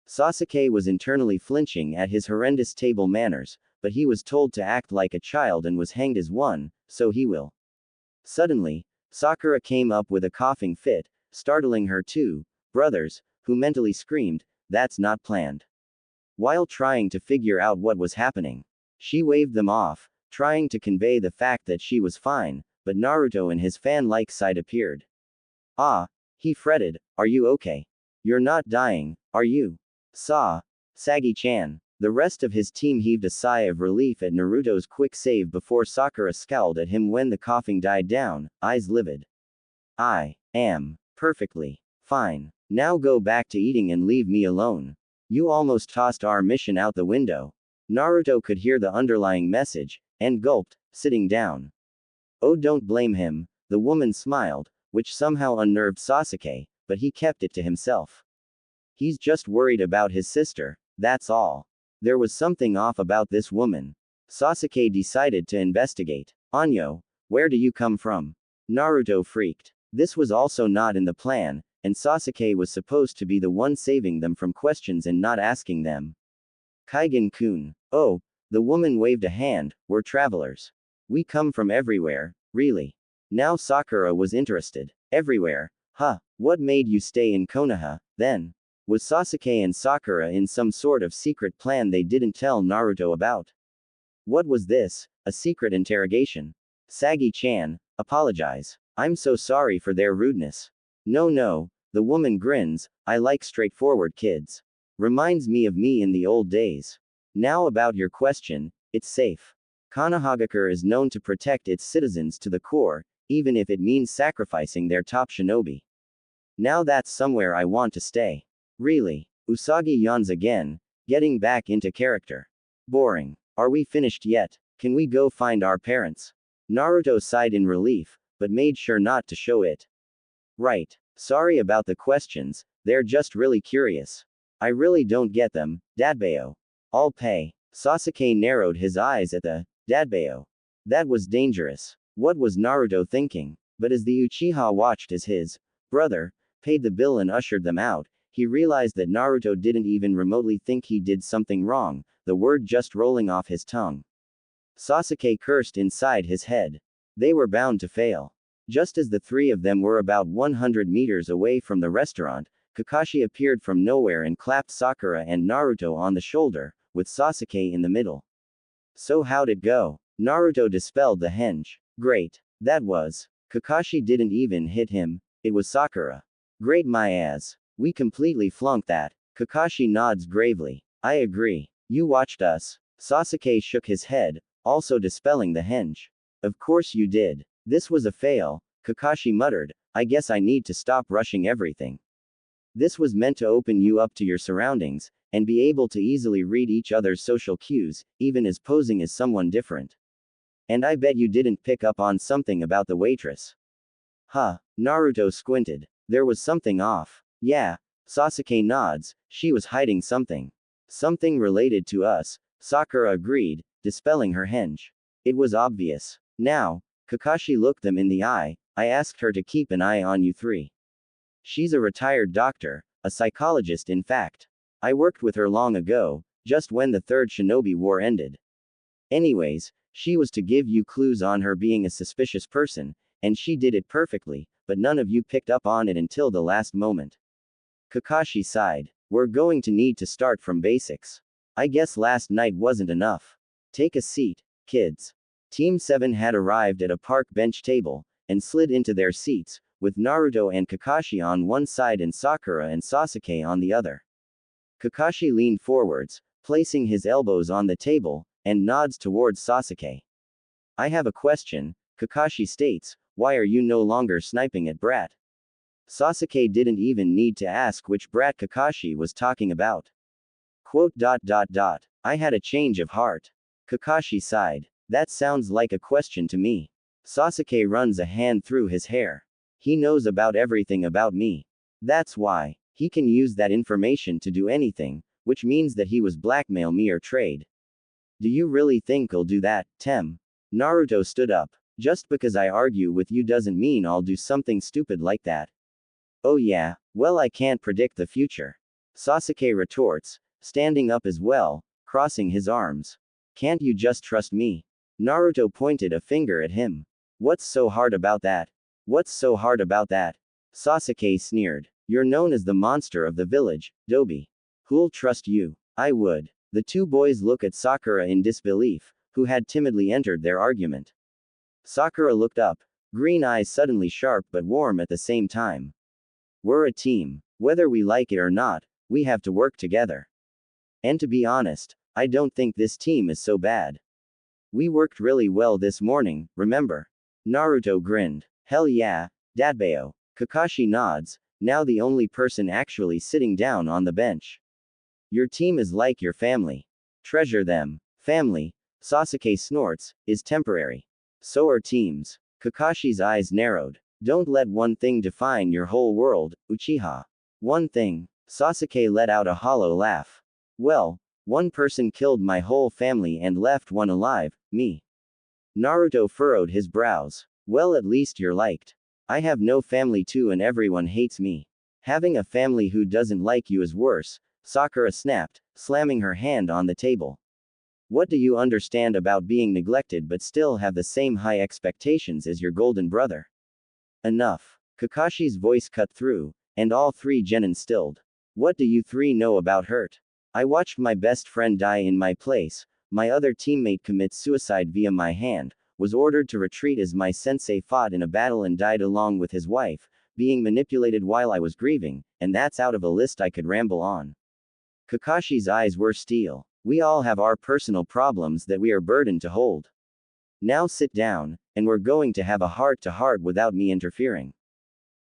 Sasuke was internally flinching at his horrendous table manners, but he was told to act like a child and was hanged as one, so he will. Suddenly, Sakura came up with a coughing fit, startling her two brothers, who mentally screamed, "That's not planned." While trying to figure out what was happening, she waved them off, trying to convey the fact that she was fine, but Naruto in his fan-like side appeared. "Ah," he fretted, "are you okay? You're not dying, are you?" Sagi-chan. The rest of his team heaved a sigh of relief at Naruto's quick save before Sakura scowled at him when the coughing died down, eyes livid. "I am perfectly fine. Now go back to eating and leave me alone. You almost tossed our mission out the window." Naruto could hear the underlying message, and gulped, sitting down. "Oh, don't blame him," the woman smiled, which somehow unnerved Sasuke, but he kept it to himself. "He's just worried about his sister, that's all." There was something off about this woman. Sasuke decided to investigate. "Anyo, where do you come from?" Naruto freaked. This was also not in the plan, and Sasuke was supposed to be the one saving them from questions and not asking them. "Kaigen-kun." "Oh," the woman waved a hand, "we're travelers. We come from everywhere, really." Now Sakura was interested. "Everywhere? Huh, what made you stay in Konoha, then?" Was Sasuke and Sakura in some sort of secret plan they didn't tell Naruto about? What was this? A secret interrogation? "Sagi-chan, apologize. I'm so sorry for their rudeness." No, the woman grins, "I like straightforward kids. Reminds me of me in the old days. Now about your question, it's safe. Konohagakure is known to protect its citizens to the core, even if it means sacrificing their top shinobi. Now that's somewhere I want to stay." "Really?" Usagi yawns again, getting back into character. "Boring. Are we finished yet? Can we go find our parents?" Naruto sighed in relief, but made sure not to show it. "Right. Sorry about the questions, they're just really curious. I really don't get them, Dadbao. I'll pay." Sasuke narrowed his eyes at the Dadbao. That was dangerous. What was Naruto thinking? But as the Uchiha watched as his brother paid the bill and ushered them out, he realized that Naruto didn't even remotely think he did something wrong, the word just rolling off his tongue. Sasuke cursed inside his head. They were bound to fail. Just as the three of them were about 100 meters away from the restaurant, Kakashi appeared from nowhere and clapped Sakura and Naruto on the shoulder, with Sasuke in the middle. "So how'd it go?" Naruto dispelled the henge. "Great. That was." Kakashi didn't even hit him, it was Sakura. "Great my ass. We completely flunked that." Kakashi nods gravely. "I agree. You watched us." Sasuke shook his head, also dispelling the henge. "Of course you did. This was a fail," Kakashi muttered. "I guess I need to stop rushing everything. This was meant to open you up to your surroundings, and be able to easily read each other's social cues, even as posing as someone different. And I bet you didn't pick up on something about the waitress." "Huh." Naruto squinted. There was something off. "Yeah." Sasuke nods, "She was hiding something." "Something related to us," Sakura agreed, dispelling her henge. "It was obvious." Now, Kakashi looked them in the eye. "I asked her to keep an eye on you three. She's a retired doctor, a psychologist in fact. I worked with her long ago, just when the Third Shinobi War ended. Anyways, she was to give you clues on her being a suspicious person, and she did it perfectly, but none of you picked up on it until the last moment." Kakashi sighed. "We're going to need to start from basics. I guess last night wasn't enough. Take a seat, kids." Team 7 had arrived at a park bench table, and slid into their seats, with Naruto and Kakashi on one side and Sakura and Sasuke on the other. Kakashi leaned forwards, placing his elbows on the table, and nods towards Sasuke. "I have a question," Kakashi states, "why are you no longer sniping at Brat?" Sasuke didn't even need to ask which Brat Kakashi was talking about. "I had a change of heart." Kakashi sighed. "That sounds like a question to me." Sasuke runs a hand through his hair. "He knows about everything about me. That's why. He can use that information to do anything, which means that he was blackmail me or trade." "Do you really think I'll do that, Tem?" Naruto stood up. "Just because I argue with you doesn't mean I'll do something stupid like that." "Oh yeah, well I can't predict the future." Sasuke retorts, standing up as well, crossing his arms. "Can't you just trust me?" Naruto pointed a finger at him. "What's so hard about that?" "What's so hard about that?" Sasuke sneered. You're known as the monster of the village, Dobi. Who'll trust you? I would. The two boys look at Sakura in disbelief, who had timidly entered their argument. Sakura looked up, green eyes suddenly sharp but warm at the same time. We're a team. Whether we like it or not, we have to work together. And to be honest, I don't think this team is so bad. We worked really well this morning, remember? Naruto grinned. Hell yeah, Datbeo. Kakashi nods, now the only person actually sitting down on the bench. Your team is like your family. Treasure them. Family, Sasuke snorts, is temporary. So are teams. Kakashi's eyes narrowed. Don't let one thing define your whole world, Uchiha. One thing. Sasuke let out a hollow laugh. Well, one person killed my whole family and left one alive, me. Naruto furrowed his brows. Well, at least you're liked. I have no family too and everyone hates me. Having a family who doesn't like you is worse, Sakura snapped, slamming her hand on the table. What do you understand about being neglected but still have the same high expectations as your golden brother? Enough. Kakashi's voice cut through, and all three genin stilled. What do you three know about hurt? I watched my best friend die in my place, my other teammate commit suicide via my hand, was ordered to retreat as my sensei fought in a battle and died along with his wife, being manipulated while I was grieving, and that's out of a list I could ramble on. Kakashi's eyes were steel. We all have our personal problems that we are burdened to hold. Now sit down, and we're going to have a heart-to-heart without me interfering.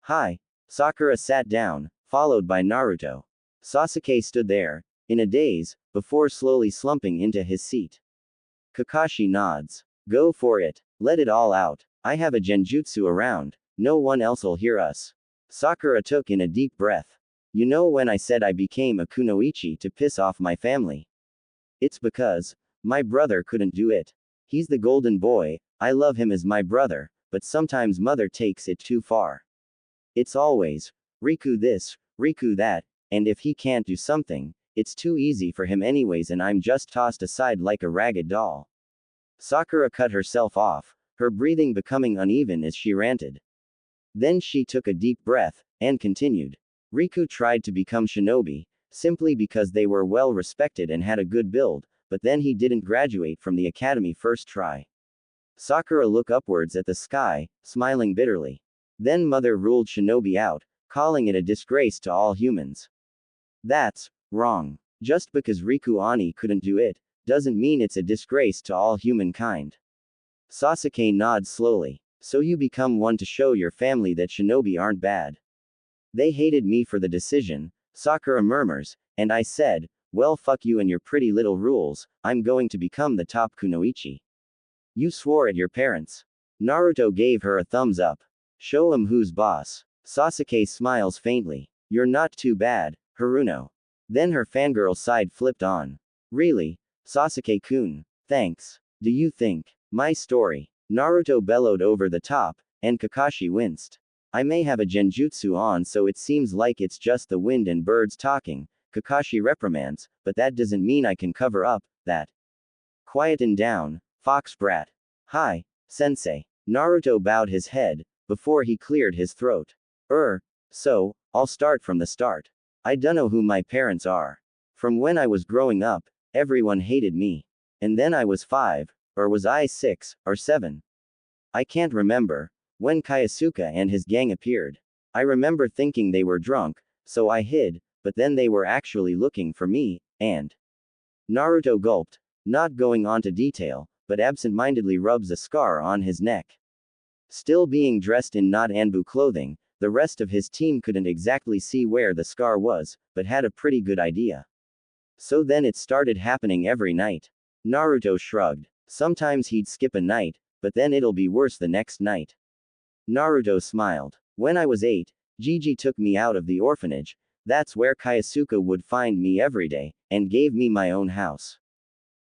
Hi. Sakura sat down, followed by Naruto. Sasuke stood there, in a daze, before slowly slumping into his seat. Kakashi nods. Go for it. Let it all out. I have a genjutsu around, no one else'll hear us. Sakura took in a deep breath. You know when I said I became a kunoichi to piss off my family? It's because my brother couldn't do it. He's the golden boy, I love him as my brother, but sometimes mother takes it too far. It's always, Riku this, Riku that, and if he can't do something, it's too easy for him anyways and I'm just tossed aside like a ragged doll. Sakura cut herself off, her breathing becoming uneven as she ranted. Then she took a deep breath, and continued. Riku tried to become shinobi, simply because they were well respected and had a good build, but then he didn't graduate from the academy first try. Sakura looked upwards at the sky, smiling bitterly. Then mother ruled shinobi out, calling it a disgrace to all humans. That's wrong. Just because Riku Ani couldn't do it, doesn't mean it's a disgrace to all humankind. Sasuke nods slowly. So you become one to show your family that shinobi aren't bad. They hated me for the decision, Sakura murmurs, and I said, well fuck you and your pretty little rules, I'm going to become the top kunoichi. You swore at your parents. Naruto gave her a thumbs up. Show 'em who's boss. Sasuke smiles faintly. You're not too bad, Haruno. Then her fangirl side flipped on. Really? Sasuke-kun. Thanks. Do you think my story? Naruto bellowed over the top, and Kakashi winced. I may have a genjutsu on so it seems like it's just the wind and birds talking, Kakashi reprimands, but that doesn't mean I can cover up that. Quieten down, fox brat. Hi, sensei. Naruto bowed his head, before he cleared his throat. So, I'll start from the start. I dunno who my parents are. From when I was growing up, everyone hated me. And then I was 5, or was I 6, or 7? I can't remember, when Kyosuke and his gang appeared. I remember thinking they were drunk, so I hid, but then they were actually looking for me, and Naruto gulped, not going on to detail, but absent-mindedly rubs a scar on his neck. Still being dressed in not Anbu clothing, the rest of his team couldn't exactly see where the scar was, but had a pretty good idea. So then it started happening every night. Naruto shrugged. Sometimes he'd skip a night, but then it'll be worse the next night. Naruto smiled. When I was 8, Gigi took me out of the orphanage, that's where Kyosuke would find me every day, and gave me my own house.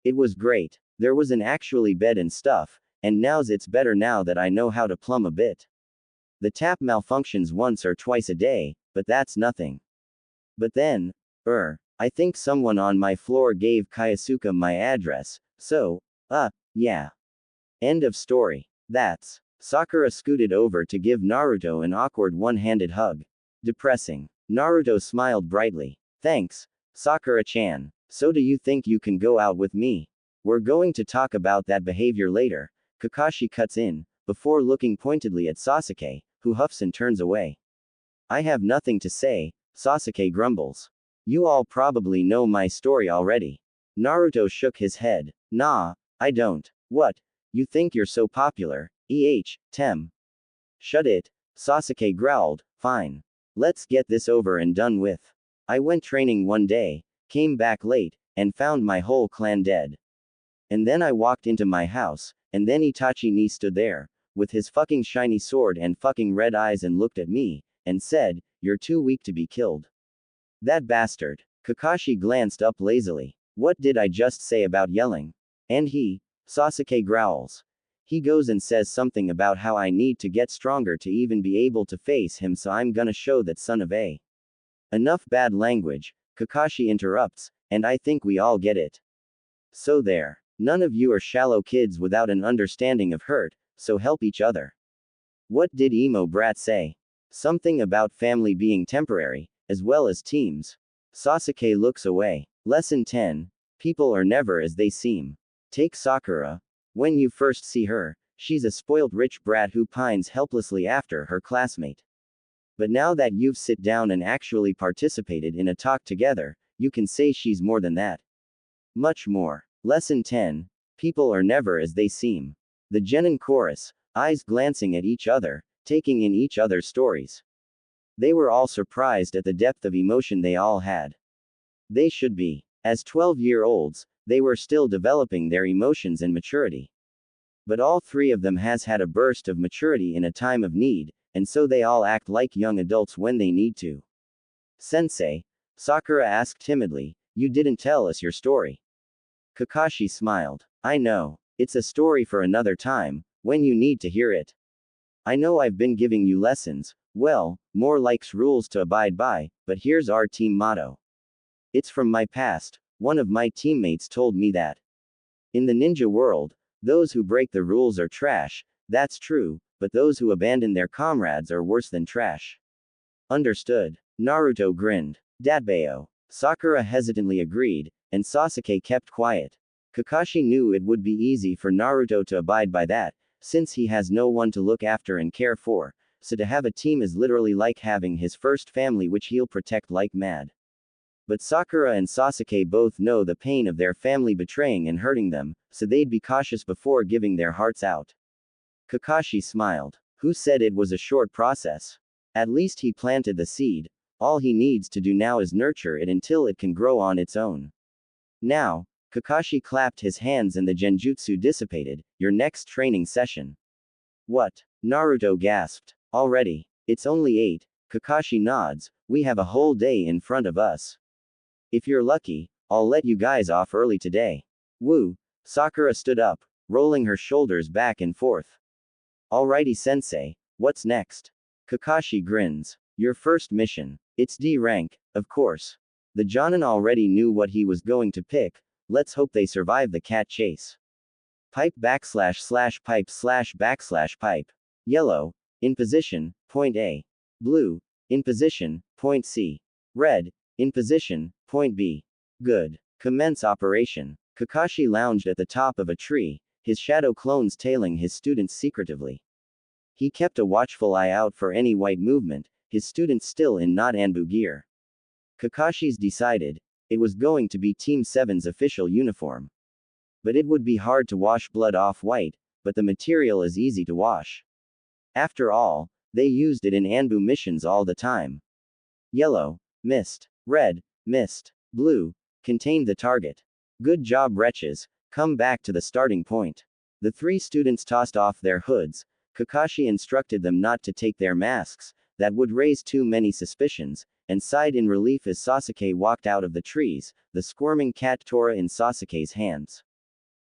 It was great. There was an actually bed and stuff, and now's it's better now that I know how to plumb a bit. The tap malfunctions once or twice a day, but that's nothing. But then, I think someone on my floor gave Kyosuke my address, so, yeah. End of story. That's. Sakura scooted over to give Naruto an awkward one-handed hug. Depressing. Naruto smiled brightly. Thanks, Sakura-chan. So do you think you can go out with me? We're going to talk about that behavior later. Kakashi cuts in, before looking pointedly at Sasuke, who huffs and turns away. I have nothing to say, Sasuke grumbles. You all probably know my story already. Naruto shook his head. Nah, I don't. What? You think you're so popular? Tem. Shut it, Sasuke growled. Fine. Let's get this over and done with. I went training one day, came back late, and found my whole clan dead. And then I walked into my house, and then Itachi stood there, with his fucking shiny sword and fucking red eyes and looked at me, and said, "You're too weak to be killed." That bastard. Kakashi glanced up lazily. What did I just say about yelling? And Sasuke growls. He goes and says something about how I need to get stronger to even be able to face him, so I'm gonna show that son of a. Enough bad language, Kakashi interrupts, and I think we all get it. So there. None of you are shallow kids without an understanding of hurt, so help each other. What did emo brat say? Something about family being temporary, as well as teams. Sasuke looks away. Lesson 10. People are never as they seem. Take Sakura. When you first see her, she's a spoiled rich brat who pines helplessly after her classmate. But now that you've sit down and actually participated in a talk together, you can say she's more than that. Much more. Lesson 10. People are never as they seem. The Genin chorus, eyes glancing at each other, taking in each other's stories. They were all surprised at the depth of emotion they all had. They should be. As 12-year-olds, they were still developing their emotions and maturity. But all three of them has had a burst of maturity in a time of need, and so they all act like young adults when they need to. Sensei, Sakura asked timidly, you didn't tell us your story. Kakashi smiled. I know. It's a story for another time, when you need to hear it. I know I've been giving you lessons, well, more like rules to abide by, but here's our team motto. It's from my past. One of my teammates told me that. In the ninja world, those who break the rules are trash, that's true, but those who abandon their comrades are worse than trash. Understood. Naruto grinned. Datbayo. Sakura hesitantly agreed, and Sasuke kept quiet. Kakashi knew it would be easy for Naruto to abide by that, since he has no one to look after and care for, so to have a team is literally like having his first family which he'll protect like mad. But Sakura and Sasuke both know the pain of their family betraying and hurting them, so they'd be cautious before giving their hearts out. Kakashi smiled. Who said it was a short process? At least he planted the seed. All he needs to do now is nurture it until it can grow on its own. Now, Kakashi clapped his hands and the genjutsu dissipated. Your next training session. What? Naruto gasped. Already? It's only 8. Kakashi nods. We have a whole day in front of us. If you're lucky, I'll let you guys off early today. Woo. Sakura stood up, rolling her shoulders back and forth. Alrighty sensei, what's next? Kakashi grins. Your first mission. It's D rank, of course. The Jonin already knew what he was going to pick. Let's hope they survive the cat chase. Pipe / pipe / pipe. Yellow, in position, point A. Blue, in position, point C. Red, in position, point B. Good. Commence operation. Kakashi lounged at the top of a tree, his shadow clones tailing his students secretively. He kept a watchful eye out for any white movement, his students still in not Anbu gear. Kakashi's decided, it was going to be Team 7's official uniform. But it would be hard to wash blood off white, but the material is easy to wash. After all, they used it in Anbu missions all the time. Yellow, missed. Red, missed. Blue, contained the target. Good job wretches, come back to the starting point. The 3 students tossed off their hoods. Kakashi instructed them not to take their masks, that would raise too many suspicions, and sighed in relief as Sasuke walked out of the trees, the squirming cat Tora in Sasuke's hands.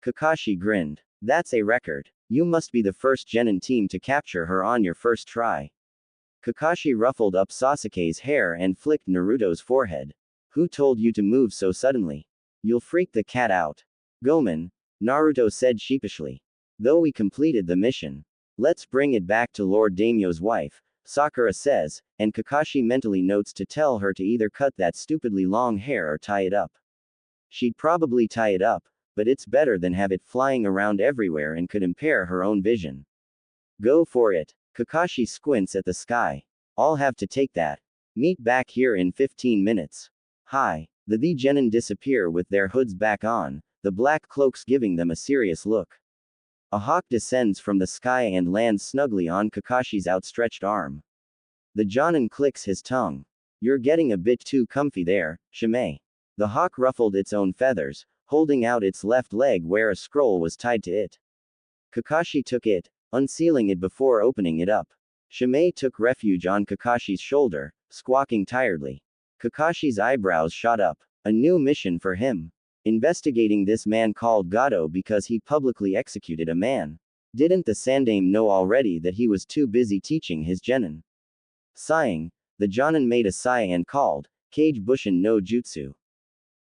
Kakashi grinned. That's a record. You must be the first Genin team to capture her on your first try. Kakashi ruffled up Sasuke's hair and flicked Naruto's forehead. Who told you to move so suddenly? You'll freak the cat out. Gomen, Naruto said sheepishly. Though we completed the mission. Let's bring it back to Lord Daimyo's wife, Sakura says, and Kakashi mentally notes to tell her to either cut that stupidly long hair or tie it up. She'd probably tie it up, but it's better than have it flying around everywhere and could impair her own vision. Go for it. Kakashi squints at the sky. I'll have to take that. Meet back here in 15 minutes. Hi. The genin disappear with their hoods back on, the black cloaks giving them a serious look. A hawk descends from the sky and lands snugly on Kakashi's outstretched arm. The jonin clicks his tongue. You're getting a bit too comfy there, Shimei. The hawk ruffled its own feathers, holding out its left leg where a scroll was tied to it. Kakashi took it, unsealing it before opening it up. Shimei took refuge on Kakashi's shoulder, squawking tiredly. Kakashi's eyebrows shot up. A new mission for him. Investigating this man called Gato because he publicly executed a man. Didn't the Sandaime know already that he was too busy teaching his genin? Sighing, the jonin made a sigh and called, Kage Bushin no Jutsu.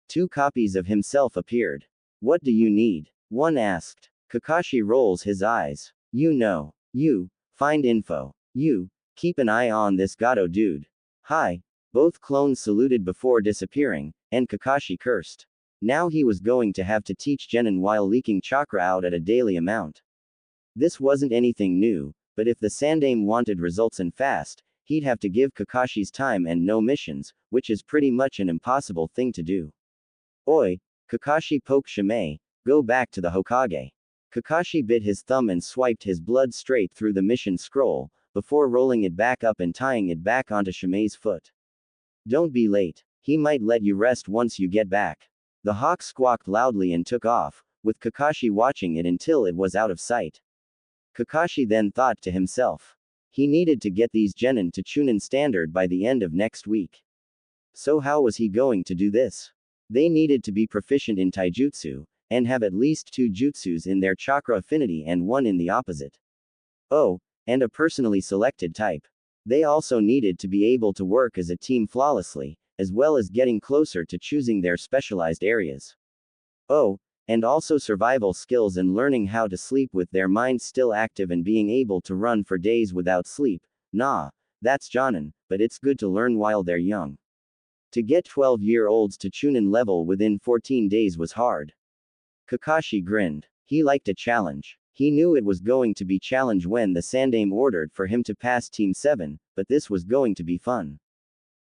2 copies of himself appeared. What do you need? One asked. Kakashi rolls his eyes. You know. You. Find info. You. Keep an eye on this Gato dude. Hi. Both clones saluted before disappearing, and Kakashi cursed. Now he was going to have to teach genin while leaking chakra out at a daily amount. This wasn't anything new, but if the Sandaime wanted results and fast, he'd have to give Kakashi's time and no missions, which is pretty much an impossible thing to do. Oi! Kakashi poked Shimei, go back to the Hokage. Kakashi bit his thumb and swiped his blood straight through the mission scroll, before rolling it back up and tying it back onto Shimei's foot. Don't be late. He might let you rest once you get back. The hawk squawked loudly and took off, with Kakashi watching it until it was out of sight. Kakashi then thought to himself. He needed to get these genin to Chunin standard by the end of next week. So how was he going to do this? They needed to be proficient in taijutsu, and have at least 2 jutsus in their chakra affinity and 1 in the opposite. Oh, and a personally selected type. They also needed to be able to work as a team flawlessly, as well as getting closer to choosing their specialized areas. Oh, and also survival skills and learning how to sleep with their minds still active and being able to run for days without sleep. Nah, that's jonin, but it's good to learn while they're young. To get 12-year-olds to Chunin level within 14 days was hard. Kakashi grinned. He liked a challenge. He knew it was going to be challenge when the Sandaime ordered for him to pass Team 7, but this was going to be fun.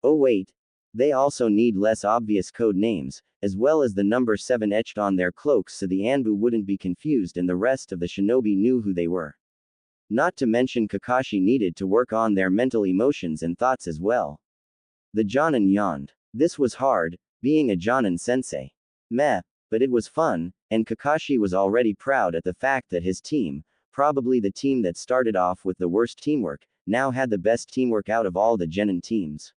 Oh wait. They also need less obvious code names, as well as the number 7 etched on their cloaks so the Anbu wouldn't be confused and the rest of the shinobi knew who they were. Not to mention Kakashi needed to work on their mental emotions and thoughts as well. The jonin yawned. This was hard, being a jonin sensei. Meh. But it was fun, and Kakashi was already proud at the fact that his team, probably the team that started off with the worst teamwork, now had the best teamwork out of all the genin teams.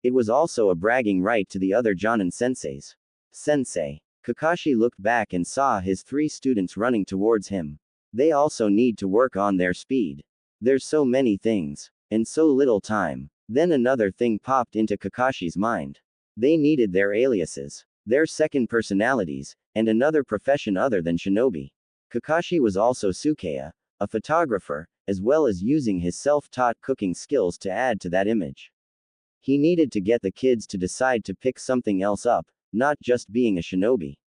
It was also a bragging right to the other jonin senseis. Sensei. Kakashi looked back and saw his 3 students running towards him. They also need to work on their speed. There's so many things, and so little time. Then another thing popped into Kakashi's mind. They needed their aliases. Their second personalities, and another profession other than shinobi. Kakashi was also Sukeya, a photographer, as well as using his self-taught cooking skills to add to that image. He needed to get the kids to decide to pick something else up, not just being a shinobi.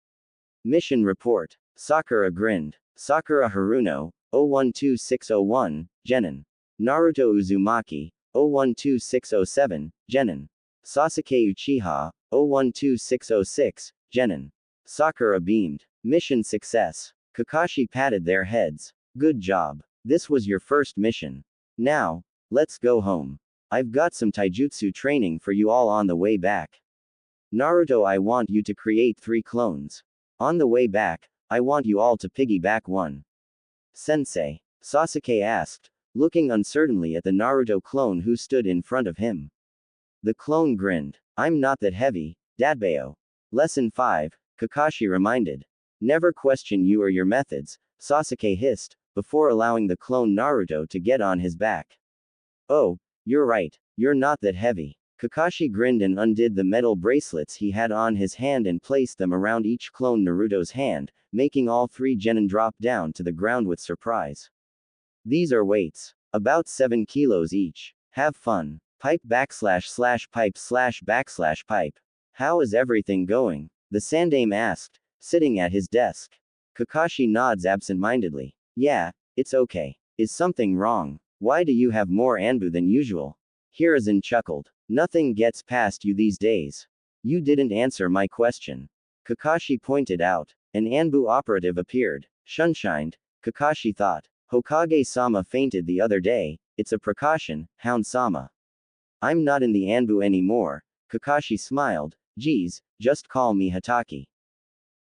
Mission report. Sakura grinned. Sakura Haruno, 012601, genin. Naruto Uzumaki, 012607, genin. Sasuke Uchiha, 012606, genin. Sakura beamed. Mission success. Kakashi patted their heads. Good job. This was your first mission. Now, let's go home. I've got some taijutsu training for you all on the way back. Naruto, I want you to create 3 clones. On the way back, I want you all to piggyback one. Sensei, Sasuke asked, looking uncertainly at the Naruto clone who stood in front of him. The clone grinned. I'm not that heavy, Dadbao. Lesson 5, Kakashi reminded. Never question you or your methods, Sasuke hissed, before allowing the clone Naruto to get on his back. Oh, you're right, you're not that heavy. Kakashi grinned and undid the metal bracelets he had on his hand and placed them around each clone Naruto's hand, making all 3 genin drop down to the ground with surprise. These are weights. About 7 kilos each. Have fun. Pipe backslash slash pipe slash backslash pipe. How is everything going? The Sandaime asked, sitting at his desk. Kakashi nods absent-mindedly. Yeah, it's okay. Is something wrong? Why do you have more Anbu than usual? Hiruzen chuckled. Nothing gets past you these days. You didn't answer my question. Kakashi pointed out. An Anbu operative appeared. Shunshined, Kakashi thought. Hokage-sama fainted the other day, it's a precaution, Hound-sama. I'm not in the Anbu anymore. Kakashi smiled. Geez, just call me Hataki.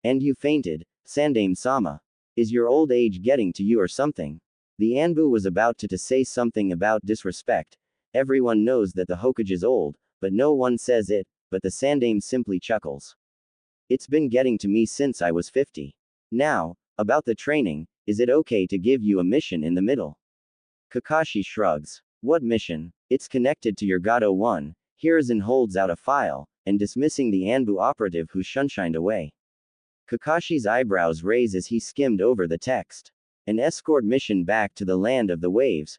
And you fainted, Sandaime-sama. Is your old age getting to you or something? The Anbu was about to say something about disrespect. Everyone knows that the Hokage is old, but no one says it, but the Sandaime simply chuckles. It's been getting to me since I was 50. Now, about the training, is it okay to give you a mission in the middle? Kakashi shrugs. What mission? It's connected to your Gato 1. Hiruzen holds out a file, and dismissing the Anbu operative who shunshined away. Kakashi's eyebrows raise as he skimmed over the text. An escort mission back to the land of the waves,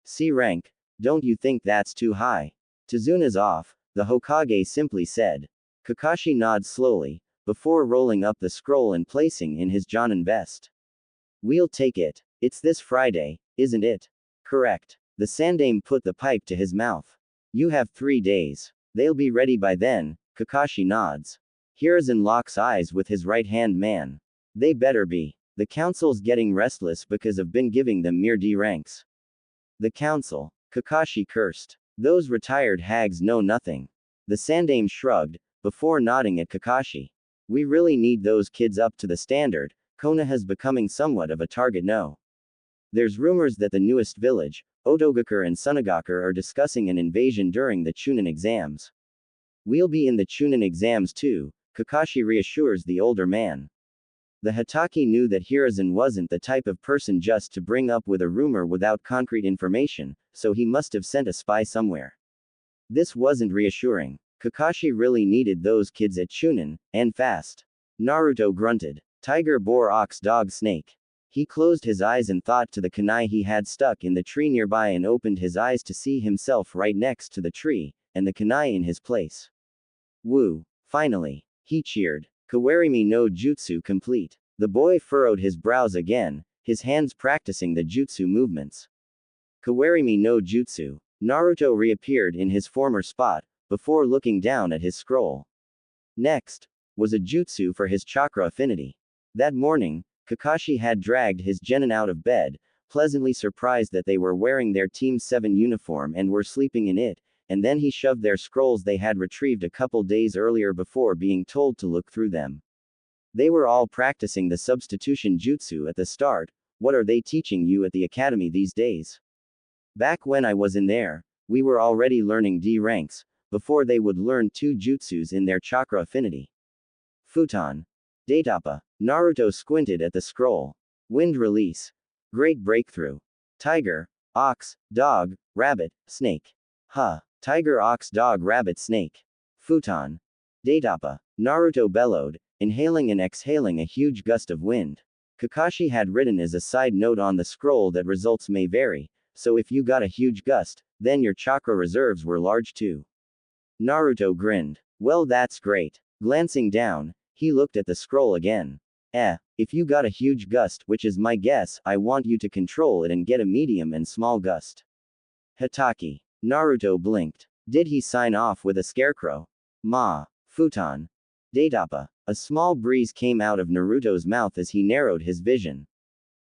C rank, don't you think that's too high? Tazuna's off, the Hokage simply said. Kakashi nods slowly, before rolling up the scroll and placing in his Jonin vest. We'll take it. It's this Friday, isn't it? Correct. The Sandaime put the pipe to his mouth. You have 3 days. They'll be ready by then, Kakashi nods. Hiruzen locks eyes with his right-hand man. They better be. The council's getting restless because I've been giving them mere D ranks. The council. Kakashi cursed. Those retired hags know nothing. The Sandaime shrugged, before nodding at Kakashi. We really need those kids up to the standard. Konoha's becoming somewhat of a target no. There's rumors that the newest village, Otogakure and Sunagakure are discussing an invasion during the Chunin exams. We'll be in the Chunin exams too, Kakashi reassures the older man. The Hataki knew that Hiruzen wasn't the type of person just to bring up with a rumor without concrete information, so he must have sent a spy somewhere. This wasn't reassuring. Kakashi really needed those kids at Chunin, and fast. Naruto grunted. Tiger, boar, ox, dog, snake. He closed his eyes and thought to the kunai he had stuck in the tree nearby and opened his eyes to see himself right next to the tree, and the kunai in his place. Woo! Finally! He cheered. Kawarimi no jutsu complete. The boy furrowed his brows again, his hands practicing the jutsu movements. Kawarimi no jutsu. Naruto reappeared in his former spot, before looking down at his scroll. Next, was a jutsu for his chakra affinity. That morning, Kakashi had dragged his genin out of bed, pleasantly surprised that they were wearing their Team 7 uniform and were sleeping in it, and then he shoved their scrolls they had retrieved a couple days earlier before being told to look through them. They were all practicing the substitution jutsu at the start. What are they teaching you at the academy these days? Back when I was in there, we were already learning D ranks, before they would learn 2 jutsus in their chakra affinity. Futon. Datapa. Naruto squinted at the scroll. Wind release. Great breakthrough. Tiger, ox, dog, rabbit, snake. Huh. Tiger, ox, dog, rabbit, snake. Futon. Datapa. Naruto bellowed, inhaling and exhaling a huge gust of wind. Kakashi had written as a side note on the scroll that results may vary, so if you got a huge gust, then your chakra reserves were large too. Naruto grinned. Well, that's great. Glancing down, he looked at the scroll again. If you got a huge gust, which is my guess, I want you to control it and get a medium and small gust. Hataki. Naruto blinked. Did he sign off with a scarecrow? Futon. Datapa. A small breeze came out of Naruto's mouth as he narrowed his vision.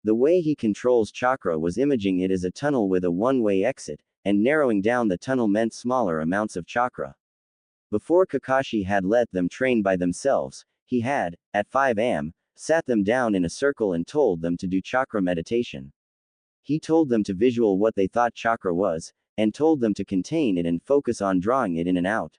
The way he controls chakra was imaging it as a tunnel with a one-way exit, and narrowing down the tunnel meant smaller amounts of chakra. Before Kakashi had let them train by themselves, he had, at 5 am, sat them down in a circle and told them to do chakra meditation. He told them to visual what they thought chakra was, and told them to contain it and focus on drawing it in and out.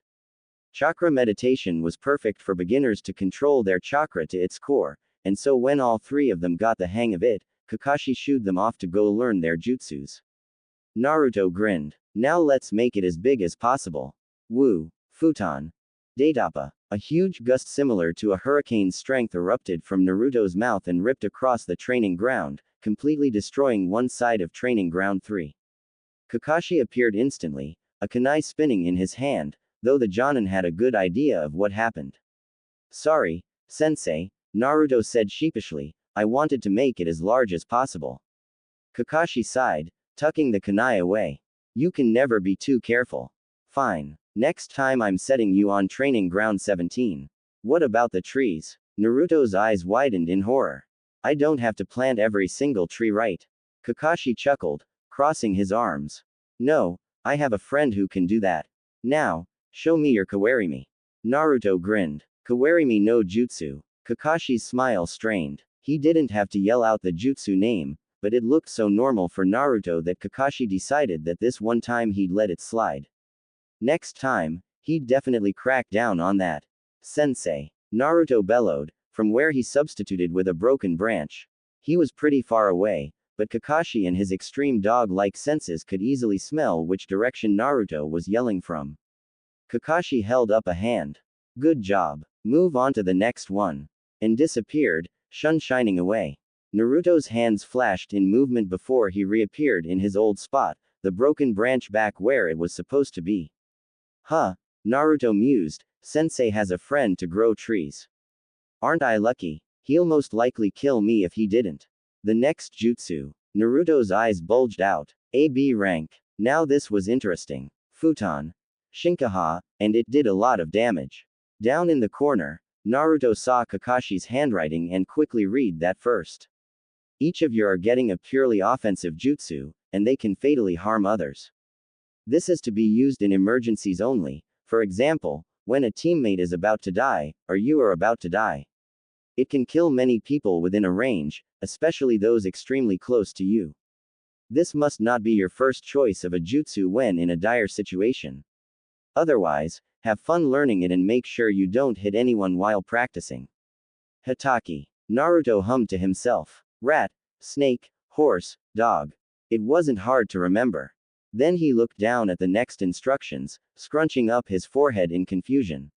Chakra meditation was perfect for beginners to control their chakra to its core, and so when all 3 of them got the hang of it, Kakashi shooed them off to go learn their jutsus. Naruto grinned. Now let's make it as big as possible. Woo. Futon. Datapa. A huge gust similar to a hurricane's strength erupted from Naruto's mouth and ripped across the training ground, completely destroying one side of training ground 3. Kakashi appeared instantly, a kunai spinning in his hand, though the Jonin had a good idea of what happened. Sorry, sensei, Naruto said sheepishly, I wanted to make it as large as possible. Kakashi sighed, tucking the kunai away. You can never be too careful. Fine. Next time I'm setting you on training ground 17. What about the trees? Naruto's eyes widened in horror. I don't have to plant every single tree, right? Kakashi chuckled, crossing his arms. No, I have a friend who can do that. Now, show me your kawarimi. Naruto grinned. Kawarimi no jutsu. Kakashi's smile strained. He didn't have to yell out the jutsu name, but it looked so normal for Naruto that Kakashi decided that this one time he'd let it slide. Next time, he'd definitely crack down on that. Sensei. Naruto bellowed, from where he substituted with a broken branch. He was pretty far away, but Kakashi and his extreme dog-like senses could easily smell which direction Naruto was yelling from. Kakashi held up a hand. Good job. Move on to the next one. And disappeared, shining away. Naruto's hands flashed in movement before he reappeared in his old spot, the broken branch back where it was supposed to be. Huh, Naruto mused, Sensei has a friend to grow trees. Aren't I lucky? He'll most likely kill me if he didn't. The next jutsu. Naruto's eyes bulged out. AB rank. Now this was interesting. Futon. Shinkaha, and it did a lot of damage. Down in the corner, Naruto saw Kakashi's handwriting and quickly read that first. Each of you are getting a purely offensive jutsu, and they can fatally harm others. This is to be used in emergencies only, for example, when a teammate is about to die, or you are about to die. It can kill many people within a range, especially those extremely close to you. This must not be your first choice of a jutsu when in a dire situation. Otherwise, have fun learning it and make sure you don't hit anyone while practicing. Hitaki. Naruto hummed to himself. Rat, snake, horse, dog. It wasn't hard to remember. Then he looked down at the next instructions, scrunching up his forehead in confusion.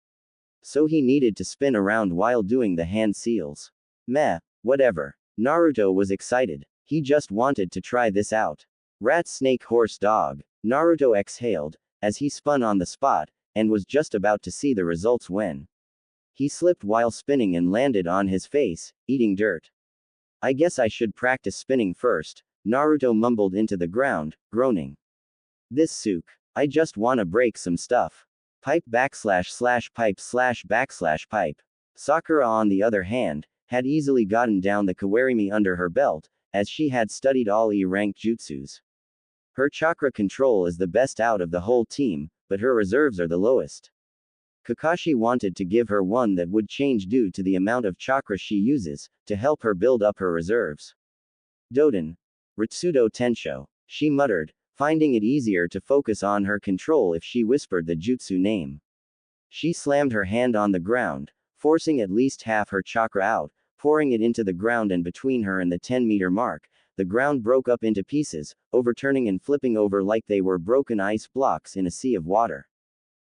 So he needed to spin around while doing the hand seals. Meh, whatever. Naruto was excited. He just wanted to try this out. Rat, snake, horse, dog. Naruto exhaled, as he spun on the spot, and was just about to see the results when he slipped while spinning and landed on his face, eating dirt. I guess I should practice spinning first, Naruto mumbled into the ground, groaning. This sook. I just wanna break some stuff. Pipe // pipe / pipe. Sakura on the other hand, had easily gotten down the kawarimi under her belt, as she had studied all E-rank jutsus. Her chakra control is the best out of the whole team, but her reserves are the lowest. Kakashi wanted to give her one that would change due to the amount of chakra she uses, to help her build up her reserves. Doden. Ritsudo Tensho. She muttered, finding it easier to focus on her control if she whispered the jutsu name. She slammed her hand on the ground, forcing at least half her chakra out, pouring it into the ground, and between her and the 10-meter mark, the ground broke up into pieces, overturning and flipping over like they were broken ice blocks in a sea of water.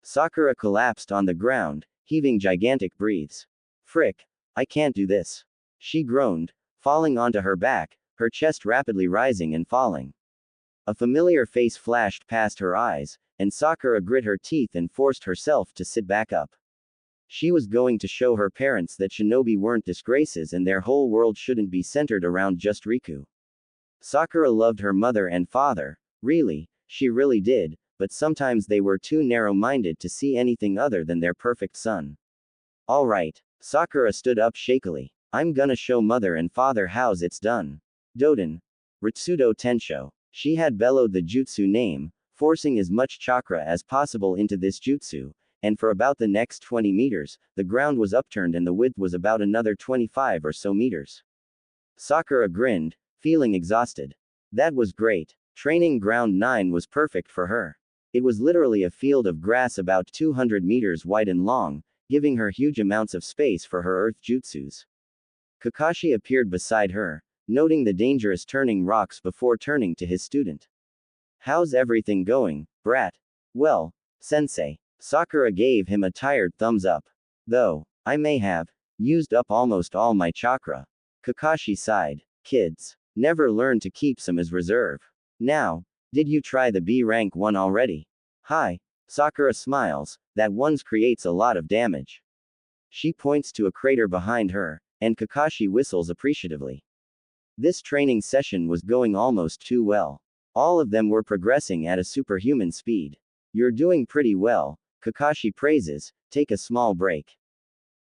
Sakura collapsed on the ground, heaving gigantic breaths. Frick, I can't do this. She groaned, falling onto her back, her chest rapidly rising and falling. A familiar face flashed past her eyes, and Sakura grit her teeth and forced herself to sit back up. She was going to show her parents that shinobi weren't disgraces and their whole world shouldn't be centered around just Riku. Sakura loved her mother and father, really, she really did, but sometimes they were too narrow-minded to see anything other than their perfect son. Alright, Sakura stood up shakily. I'm gonna show mother and father how's it's done. Doden. Ritsudo Tensho. She had bellowed the jutsu name, forcing as much chakra as possible into this jutsu, and for about the next 20 meters, the ground was upturned and the width was about another 25 or so meters. Sakura grinned, feeling exhausted. That was great. Training ground 9 was perfect for her. It was literally a field of grass about 200 meters wide and long, giving her huge amounts of space for her earth jutsus. Kakashi appeared beside her, noting the dangerous turning rocks before turning to his student. How's everything going, brat? Well, sensei. Sakura gave him a tired thumbs up. Though, I may have used up almost all my chakra. Kakashi sighed. Kids never learn to keep some as reserve. Now, Did you try the B rank one already? Hi. Sakura smiles, that one's creates a lot of damage. She points to a crater behind her, and Kakashi whistles appreciatively. This training session was going almost too well. All of them were progressing at a superhuman speed. You're doing pretty well, Kakashi praises, take a small break.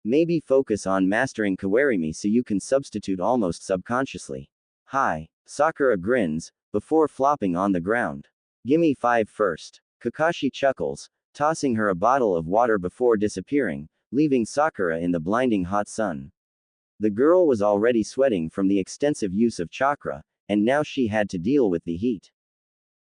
Maybe focus on mastering Kawarimi so you can substitute almost subconsciously. Hi. Sakura grins, before flopping on the ground. Gimme 5 first. Kakashi chuckles, tossing her a bottle of water before disappearing, leaving Sakura in the blinding hot sun. The girl was already sweating from the extensive use of chakra, and now she had to deal with the heat.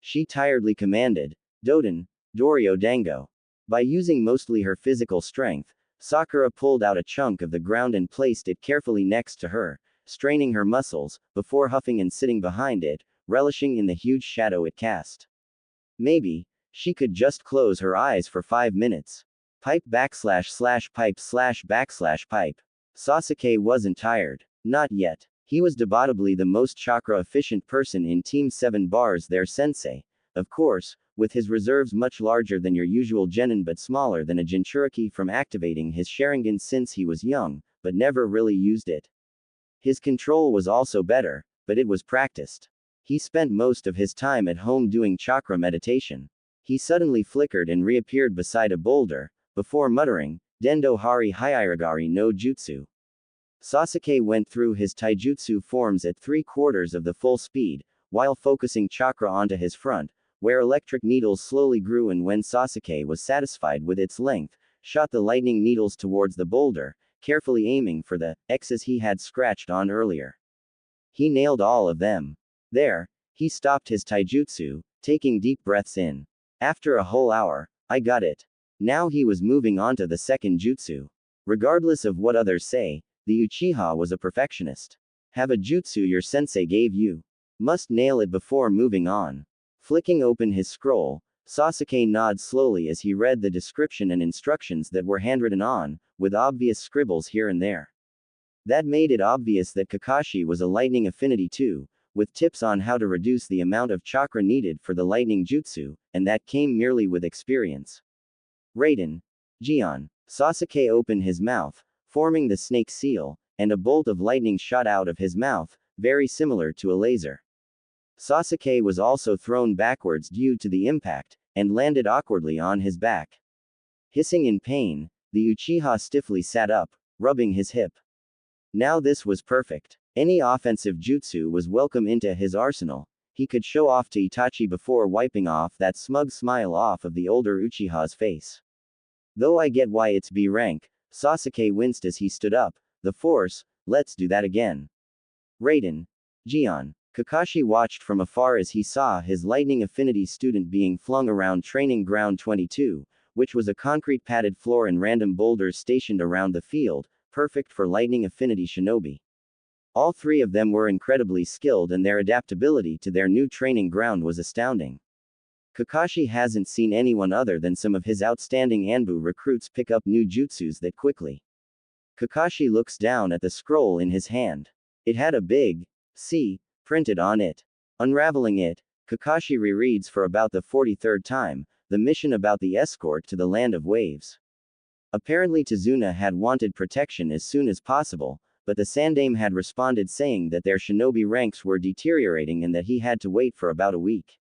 She tiredly commanded, Doden, Dorio Dango. By using mostly her physical strength, Sakura pulled out a chunk of the ground and placed it carefully next to her, straining her muscles, before huffing and sitting behind it, relishing in the huge shadow it cast. Maybe, she could just close her eyes for 5 minutes. Pipe // pipe / pipe. Sasuke wasn't tired. Not yet. He was debatably the most chakra-efficient person in Team 7 bars their sensei. Of course, with his reserves much larger than your usual genin but smaller than a Jinchuriki from activating his Sharingan since he was young, but never really used it. His control was also better, but it was practiced. He spent most of his time at home doing chakra meditation. He suddenly flickered and reappeared beside a boulder, before muttering, Dendo Hari Hyirigari no Jutsu. Sasuke went through his taijutsu forms at 3/4 of the full speed, while focusing chakra onto his front, where electric needles slowly grew, and when Sasuke was satisfied with its length, shot the lightning needles towards the boulder, carefully aiming for the X's he had scratched on earlier. He nailed all of them. There, he stopped his taijutsu, taking deep breaths in. After a whole hour, I got it. Now he was moving on to the second jutsu. Regardless of what others say, the Uchiha was a perfectionist. Have a jutsu your sensei gave you. Must nail it before moving on. Flicking open his scroll, Sasuke nodded slowly as he read the description and instructions that were handwritten on, with obvious scribbles here and there. That made it obvious that Kakashi was a lightning affinity too, with tips on how to reduce the amount of chakra needed for the lightning jutsu, and that came merely with experience. Raiden. Jian. Sasuke opened his mouth, forming the snake seal, and a bolt of lightning shot out of his mouth, very similar to a laser. Sasuke was also thrown backwards due to the impact, and landed awkwardly on his back. Hissing in pain, the Uchiha stiffly sat up, rubbing his hip. Now this was perfect. Any offensive jutsu was welcome into his arsenal. He could show off to Itachi before wiping off that smug smile off of the older Uchiha's face. Though I get why it's B rank, Sasuke winced as he stood up. The Force, let's do that again. Raiden. Jian. Kakashi watched from afar as he saw his lightning affinity student being flung around training ground 22, which was a concrete padded floor and random boulders stationed around the field, perfect for lightning affinity shinobi. All 3 of them were incredibly skilled, and their adaptability to their new training ground was astounding. Kakashi hasn't seen anyone other than some of his outstanding Anbu recruits pick up new jutsus that quickly. Kakashi looks down at the scroll in his hand. It had a big C printed on it. Unraveling it, Kakashi rereads for about the 43rd time, the mission about the escort to the land of waves. Apparently Tazuna had wanted protection as soon as possible, but the Sandame had responded saying that their shinobi ranks were deteriorating and that he had to wait for about a week.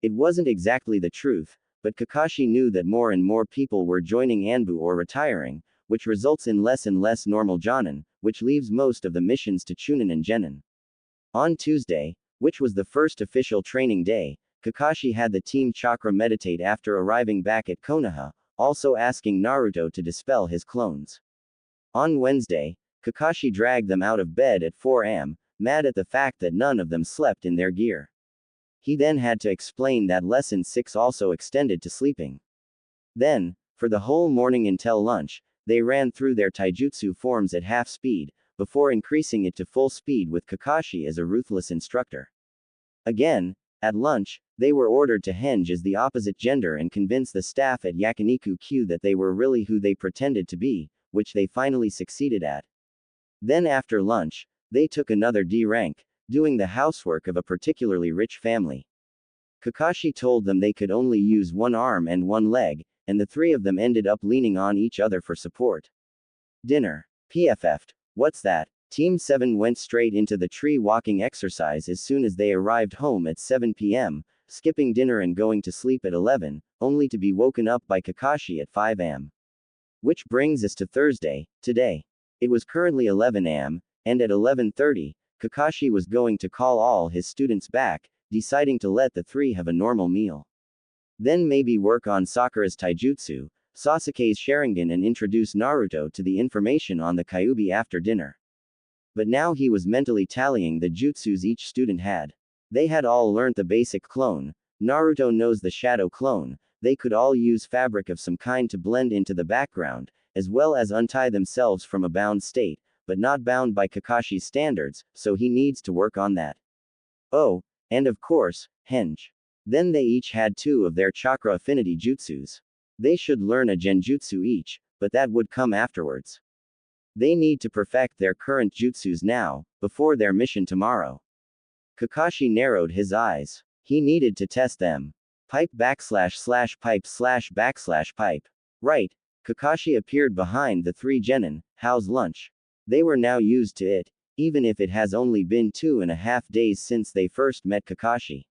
It wasn't exactly the truth, but Kakashi knew that more and more people were joining Anbu or retiring, which results in less and less normal Jonin, which leaves most of the missions to Chunin and Genin. On Tuesday, which was the first official training day, Kakashi had the team chakra meditate after arriving back at Konoha, also asking Naruto to dispel his clones. On Wednesday, Kakashi dragged them out of bed at 4 am, mad at the fact that none of them slept in their gear. He then had to explain that lesson 6 also extended to sleeping. Then, for the whole morning until lunch, they ran through their taijutsu forms at half speed, before increasing it to full speed with Kakashi as a ruthless instructor. Again, at lunch, they were ordered to henge as the opposite gender and convince the staff at Yakiniku Q that they were really who they pretended to be, which they finally succeeded at. Then after lunch, they took another D rank, doing the housework of a particularly rich family. Kakashi told them they could only use one arm and one leg, and the three of them ended up leaning on each other for support. Dinner. PFF'd. What's that? Team 7 went straight into the tree walking exercise as soon as they arrived home at 7 p.m., skipping dinner and going to sleep at 11, only to be woken up by Kakashi at 5 a.m. Which brings us to Thursday, today. It was currently 11 a.m., and at 11:30, Kakashi was going to call all his students back, deciding to let the three have a normal meal. Then maybe work on Sakura's taijutsu, Sasuke's Sharingan, and introduce Naruto to the information on the Kyuubi after dinner. But now he was mentally tallying the jutsus each student had. They had all learnt the basic clone. Naruto knows the shadow clone. They could all use fabric of some kind to blend into the background, as well as untie themselves from a bound state, but not bound by Kakashi's standards, so he needs to work on that. Oh, and of course, Henge. Then they each had 2 of their chakra affinity jutsus. They should learn a genjutsu each, but that would come afterwards. They need to perfect their current jutsus now, before their mission tomorrow. Kakashi narrowed his eyes. He needed to test them. Pipe //pipe// pipe. Right. Kakashi appeared behind the 3 genin. How's lunch? They were now used to it, even if it has only been 2.5 days since they first met Kakashi.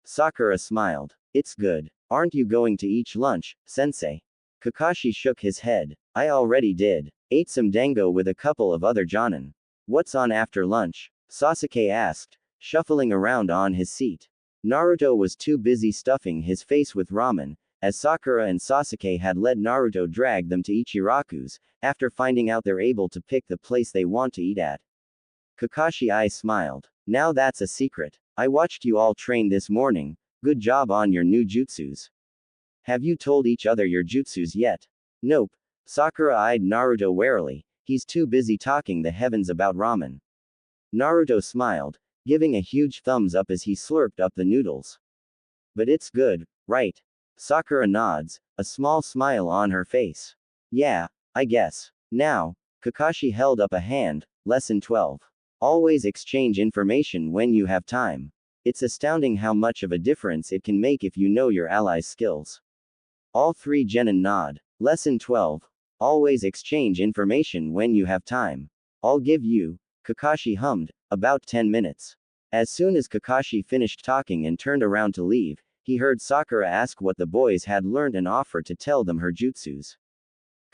Sakura smiled. It's good. Aren't you going to eat lunch, sensei? Kakashi shook his head. I already did. Ate some dango with a couple of other jonin. What's on after lunch? Sasuke asked, shuffling around on his seat. Naruto was too busy stuffing his face with ramen, as Sakura and Sasuke had let Naruto drag them to Ichiraku's, after finding out they're able to pick the place they want to eat at. Kakashi I smiled. Now that's a secret. I watched you all train this morning. Good job on your new jutsus. Have you told each other your jutsus yet? Nope. Sakura eyed Naruto warily. He's too busy talking the heavens about ramen. Naruto smiled, giving a huge thumbs up as he slurped up the noodles. But it's good, right? Sakura nods, a small smile on her face. Yeah, I guess. Now, Kakashi held up a hand. Lesson 12. Always exchange information when you have time. It's astounding how much of a difference it can make if you know your allies' skills. All 3 genin nod. Lesson 12. Always exchange information when you have time. I'll give you, Kakashi hummed, about 10 minutes. As soon as Kakashi finished talking and turned around to leave, he heard Sakura ask what the boys had learned and offer to tell them her jutsus.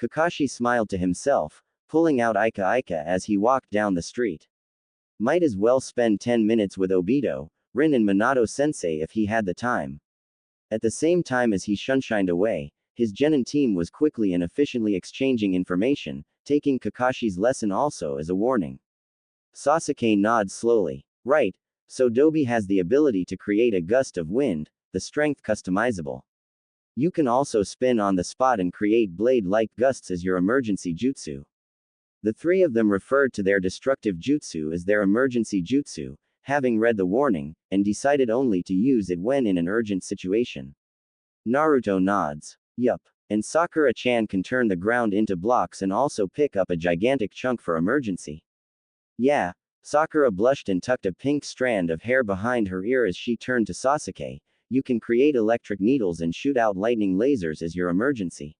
Kakashi smiled to himself, pulling out Ika Ika as he walked down the street. Might as well spend 10 minutes with Obito, Rin and Minato sensei if he had the time. At the same time as he shunshined away, his genin team was quickly and efficiently exchanging information, taking Kakashi's lesson also as a warning. Sasuke nods slowly. Right, so Dobi has the ability to create a gust of wind, the strength customizable. You can also spin on the spot and create blade-like gusts as your emergency jutsu. The 3 of them referred to their destructive jutsu as their emergency jutsu, having read the warning, and decided only to use it when in an urgent situation. Naruto nods. Yup. And Sakura-chan can turn the ground into blocks and also pick up a gigantic chunk for emergency. Yeah. Sakura blushed and tucked a pink strand of hair behind her ear as she turned to Sasuke. You can create electric needles and shoot out lightning lasers as your emergency.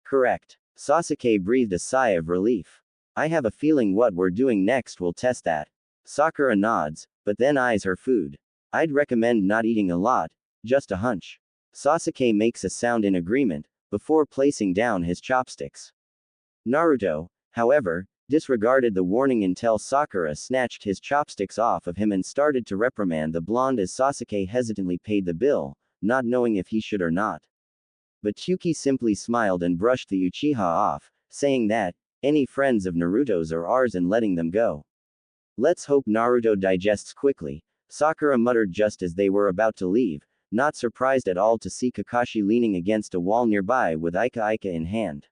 Correct. Sasuke breathed a sigh of relief. I have a feeling what we're doing next will test that. Sakura nods, but then eyes her food. I'd recommend not eating a lot, just a hunch. Sasuke makes a sound in agreement, before placing down his chopsticks. Naruto, however, disregarded the warning until Sakura snatched his chopsticks off of him and started to reprimand the blonde as Sasuke hesitantly paid the bill, not knowing if he should or not. But Chuki simply smiled and brushed the Uchiha off, saying that, any friends of Naruto's are ours and letting them go. Let's hope Naruto digests quickly, Sakura muttered just as they were about to leave, not surprised at all to see Kakashi leaning against a wall nearby with Ika Ika in hand.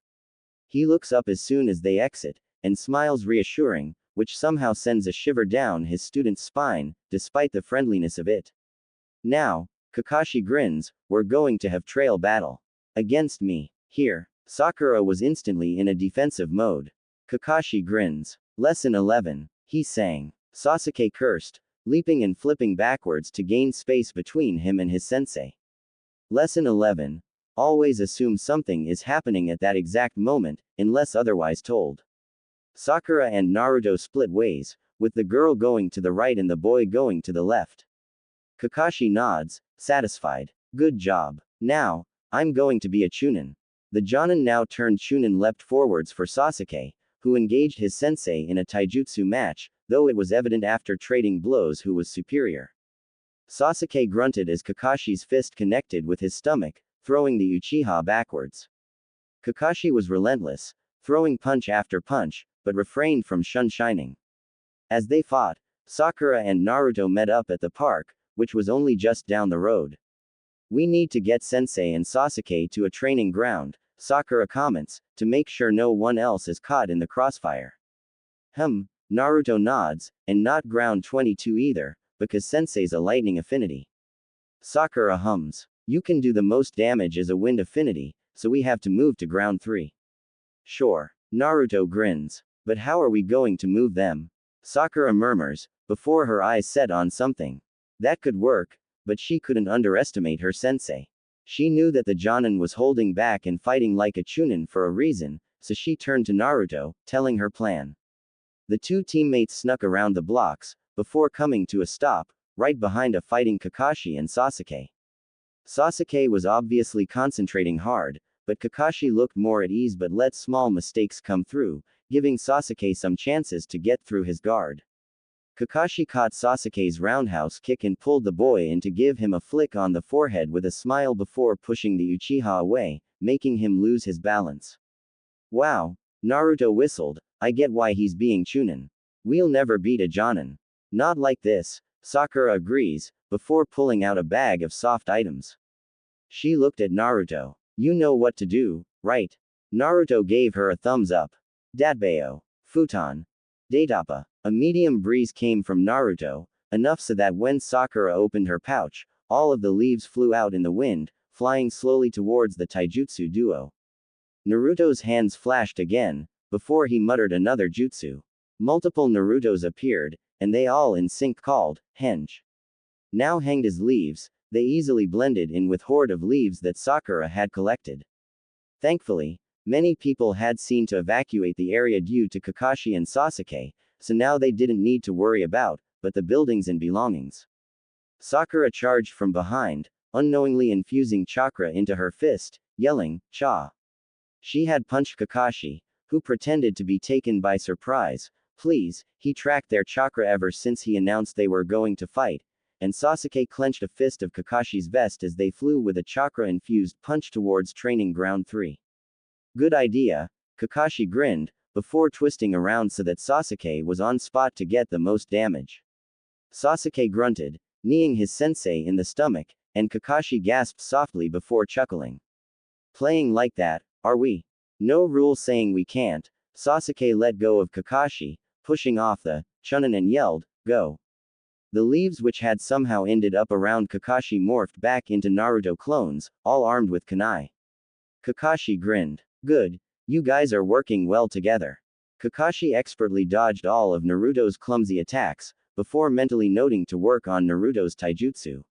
He looks up as soon as they exit, and smiles reassuring, which somehow sends a shiver down his student's spine, despite the friendliness of it. Now, Kakashi grins, we're going to have trail battle. Against me. Here. Sakura was instantly in a defensive mode. Kakashi grins. Lesson 11. He sang. Sasuke cursed, leaping and flipping backwards to gain space between him and his sensei. Lesson 11. Always assume something is happening at that exact moment, unless otherwise told. Sakura and Naruto split ways, with the girl going to the right and the boy going to the left. Kakashi nods, satisfied. Good job. Now, I'm going to be a Chunin. The Jonin now turned Chunin leapt forwards for Sasuke, who engaged his sensei in a taijutsu match, though it was evident after trading blows who was superior. Sasuke grunted as Kakashi's fist connected with his stomach, throwing the Uchiha backwards. Kakashi was relentless, throwing punch after punch, but refrained from shining. As they fought, Sakura and Naruto met up at the park, which was only just down the road. We need to get Sensei and Sasuke to a training ground, Sakura comments, to make sure no one else is caught in the crossfire. Naruto nods, and not ground 22 either, because Sensei's a lightning affinity. Sakura hums. You can do the most damage as a wind affinity, so we have to move to ground 3. Sure. Naruto grins. But how are we going to move them? Sakura murmurs, before her eyes set on something. That could work, but she couldn't underestimate her sensei. She knew that the Jonin was holding back and fighting like a Chunin for a reason, so she turned to Naruto, telling her plan. The two teammates snuck around the blocks, before coming to a stop, right behind a fighting Kakashi and Sasuke. Sasuke was obviously concentrating hard, but Kakashi looked more at ease but let small mistakes come through, giving Sasuke some chances to get through his guard. Kakashi caught Sasuke's roundhouse kick and pulled the boy in to give him a flick on the forehead with a smile before pushing the Uchiha away, making him lose his balance. Wow, Naruto whistled, I get why he's being Chunin. We'll never beat a Jonin. Not like this, Sakura agrees, before pulling out a bag of soft items. She looked at Naruto. You know what to do, right? Naruto gave her a thumbs up. Datbeo. Futon. Datapa. A medium breeze came from Naruto, enough so that when Sakura opened her pouch, all of the leaves flew out in the wind, flying slowly towards the taijutsu duo. Naruto's hands flashed again, before he muttered another jutsu. Multiple Narutos appeared, and they all in sync called, Henge. Now hanged as leaves, they easily blended in with horde of leaves that Sakura had collected. Thankfully, many people had seen to evacuate the area due to Kakashi and Sasuke, so now they didn't need to worry about, but the buildings and belongings. Sakura charged from behind, unknowingly infusing chakra into her fist, yelling, Cha. She had punched Kakashi, who pretended to be taken by surprise. Please, he tracked their chakra ever since he announced they were going to fight, and Sasuke clenched a fist of Kakashi's vest as they flew with a chakra-infused punch towards training ground 3. Good idea, Kakashi grinned, before twisting around so that Sasuke was on spot to get the most damage. Sasuke grunted, kneeing his sensei in the stomach, and Kakashi gasped softly before chuckling. Playing like that, are we? No rule saying we can't. Sasuke let go of Kakashi, pushing off the Chunin and yelled, Go. The leaves which had somehow ended up around Kakashi morphed back into Naruto clones, all armed with kunai. Kakashi grinned. Good. You guys are working well together. Kakashi expertly dodged all of Naruto's clumsy attacks, before mentally noting to work on Naruto's taijutsu.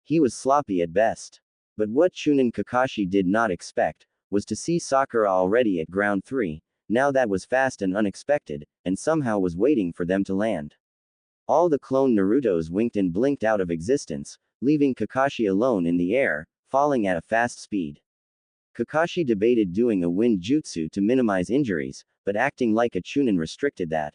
He was sloppy at best. But what Chunin Kakashi did not expect, was to see Sakura already at ground 3, now that was fast and unexpected, and somehow was waiting for them to land. All the clone Narutos winked and blinked out of existence, leaving Kakashi alone in the air, falling at a fast speed. Kakashi debated doing a wind jutsu to minimize injuries, but acting like a Chunin restricted that.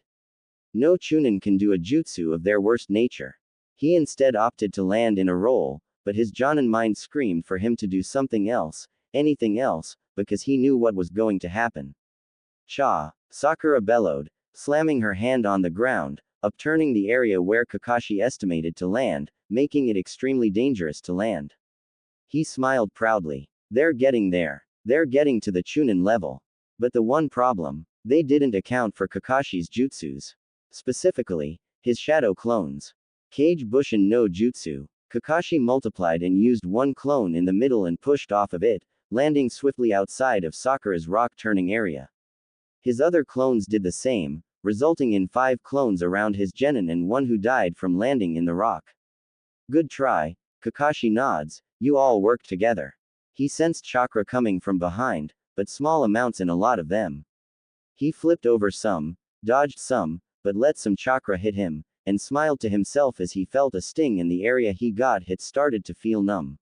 No Chunin can do a jutsu of their worst nature. He instead opted to land in a roll, but his Jonin mind screamed for him to do something else, anything else, because he knew what was going to happen. Cha! Sakura bellowed, slamming her hand on the ground, upturning the area where Kakashi estimated to land, making it extremely dangerous to land. He smiled proudly. They're getting there. They're getting to the Chunin level. But the one problem, they didn't account for Kakashi's jutsus. Specifically, his shadow clones. Kage Bushin no Jutsu. Kakashi multiplied and used one clone in the middle and pushed off of it, landing swiftly outside of Sakura's rock-turning area. His other clones did the same, resulting in 5 clones around his genin and one who died from landing in the rock. Good try, Kakashi nods, you all worked together. He sensed chakra coming from behind, but small amounts and a lot of them. He flipped over some, dodged some, but let some chakra hit him, and smiled to himself as he felt a sting in the area he got hit started to feel numb.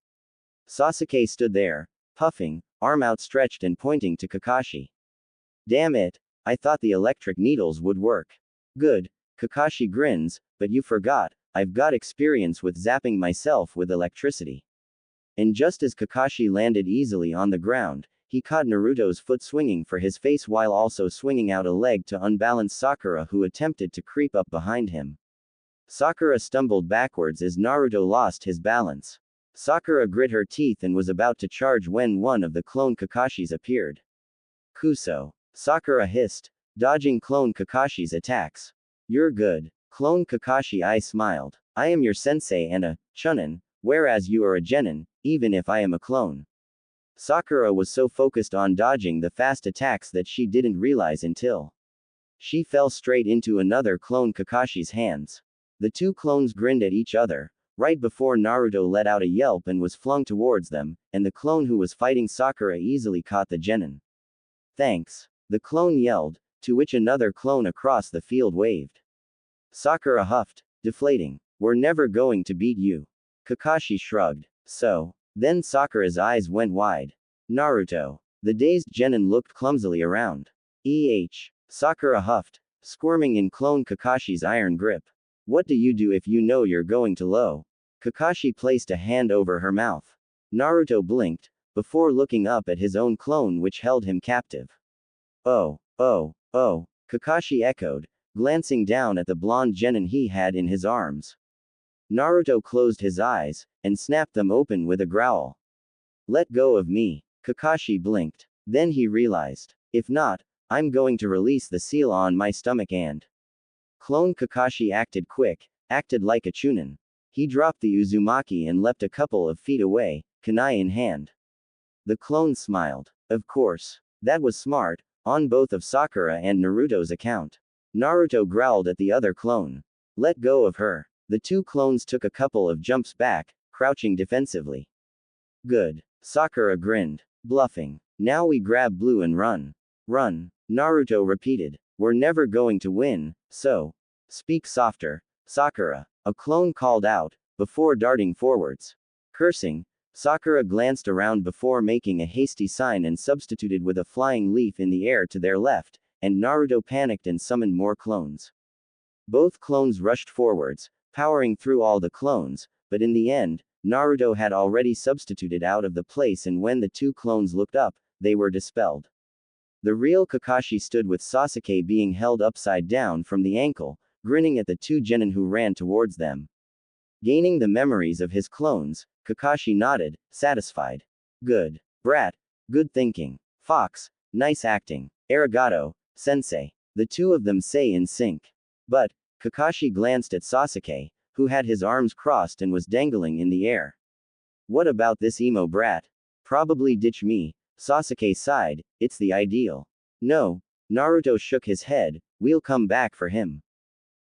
Sasuke stood there, puffing, arm outstretched and pointing to Kakashi. Damn it, I thought the electric needles would work. Good, Kakashi grins, but you forgot, I've got experience with zapping myself with electricity. And just as Kakashi landed easily on the ground, he caught Naruto's foot swinging for his face while also swinging out a leg to unbalance Sakura, who attempted to creep up behind him. Sakura stumbled backwards as Naruto lost his balance. Sakura grit her teeth and was about to charge when one of the clone Kakashis appeared. Kuso. Sakura hissed, dodging clone Kakashi's attacks. You're good. Clone Kakashi I smiled. I am your sensei and a chunin, whereas you are a genin, even if I am a clone. Sakura was so focused on dodging the fast attacks that she didn't realize until she fell straight into another clone Kakashi's hands. The two clones grinned at each other, right before Naruto let out a yelp and was flung towards them, and the clone who was fighting Sakura easily caught the genin. Thanks. The clone yelled, to which another clone across the field waved. Sakura huffed, deflating. We're never going to beat you. Kakashi shrugged. So. Then Sakura's eyes went wide. Naruto. The dazed genin looked clumsily around. Sakura huffed, squirming in clone Kakashi's iron grip. What do you do if you know you're going to low? Kakashi placed a hand over her mouth. Naruto blinked, before looking up at his own clone which held him captive. Oh, Kakashi echoed, glancing down at the blonde genin he had in his arms. Naruto closed his eyes, and snapped them open with a growl. Let go of me. Kakashi blinked. Then he realized. If not, I'm going to release the seal on my stomach and. Clone Kakashi acted quick, acted like a chunin. He dropped the Uzumaki and leapt a couple of feet away, kunai in hand. The clone smiled. Of course. That was smart, on both of Sakura and Naruto's account. Naruto growled at the other clone. Let go of her. The two clones took a couple of jumps back, crouching defensively. Good. Sakura grinned. Bluffing. Now we grab blue and run. Run. Naruto repeated. We're never going to win, so. Speak softer, Sakura. A clone called out, before darting forwards. Cursing, Sakura glanced around before making a hasty sign and substituted with a flying leaf in the air to their left, and Naruto panicked and summoned more clones. Both clones rushed forwards, powering through all the clones, but in the end, Naruto had already substituted out of the place, and when the two clones looked up, they were dispelled. The real Kakashi stood with Sasuke being held upside down from the ankle, grinning at the two genin who ran towards them. Gaining the memories of his clones, Kakashi nodded, satisfied. Good. Brat. Good thinking. Fox. Nice acting. Arigato, sensei. The two of them say in sync. But, Kakashi glanced at Sasuke, who had his arms crossed and was dangling in the air. What about this emo brat? Probably ditch me, Sasuke sighed, it's the ideal. No, Naruto shook his head, we'll come back for him.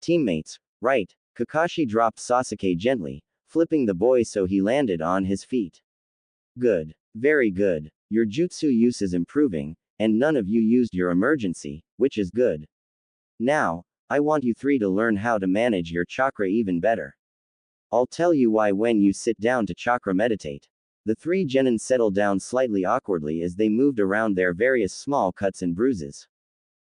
Teammates, right, Kakashi dropped Sasuke gently, flipping the boy so he landed on his feet. Good. Very good. Your jutsu use is improving, and none of you used your emergency, which is good. Now, I want you three to learn how to manage your chakra even better. I'll tell you why when you sit down to chakra meditate. The three genin settled down slightly awkwardly as they moved around their various small cuts and bruises.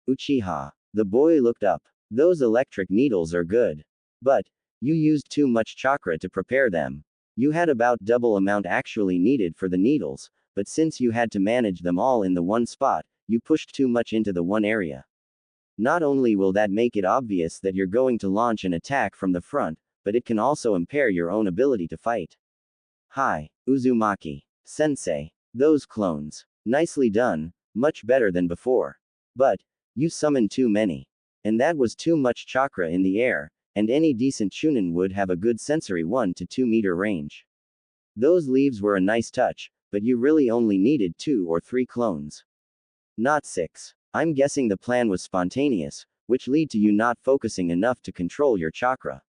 Uchiha. The boy looked up. Those electric needles are good. But, you used too much chakra to prepare them. You had about double amount actually needed for the needles, but since you had to manage them all in the one spot, you pushed too much into the one area. Not only will that make it obvious that you're going to launch an attack from the front, but it can also impair your own ability to fight. Hi, Uzumaki. Sensei. Those clones. Nicely done, much better than before. But, you summoned too many. And that was too much chakra in the air, and any decent chunin would have a good sensory 1 to 2 meter range. Those leaves were a nice touch, but you really only needed 2 or 3 clones. Not 6. I'm guessing the plan was spontaneous, which lead to you not focusing enough to control your chakra.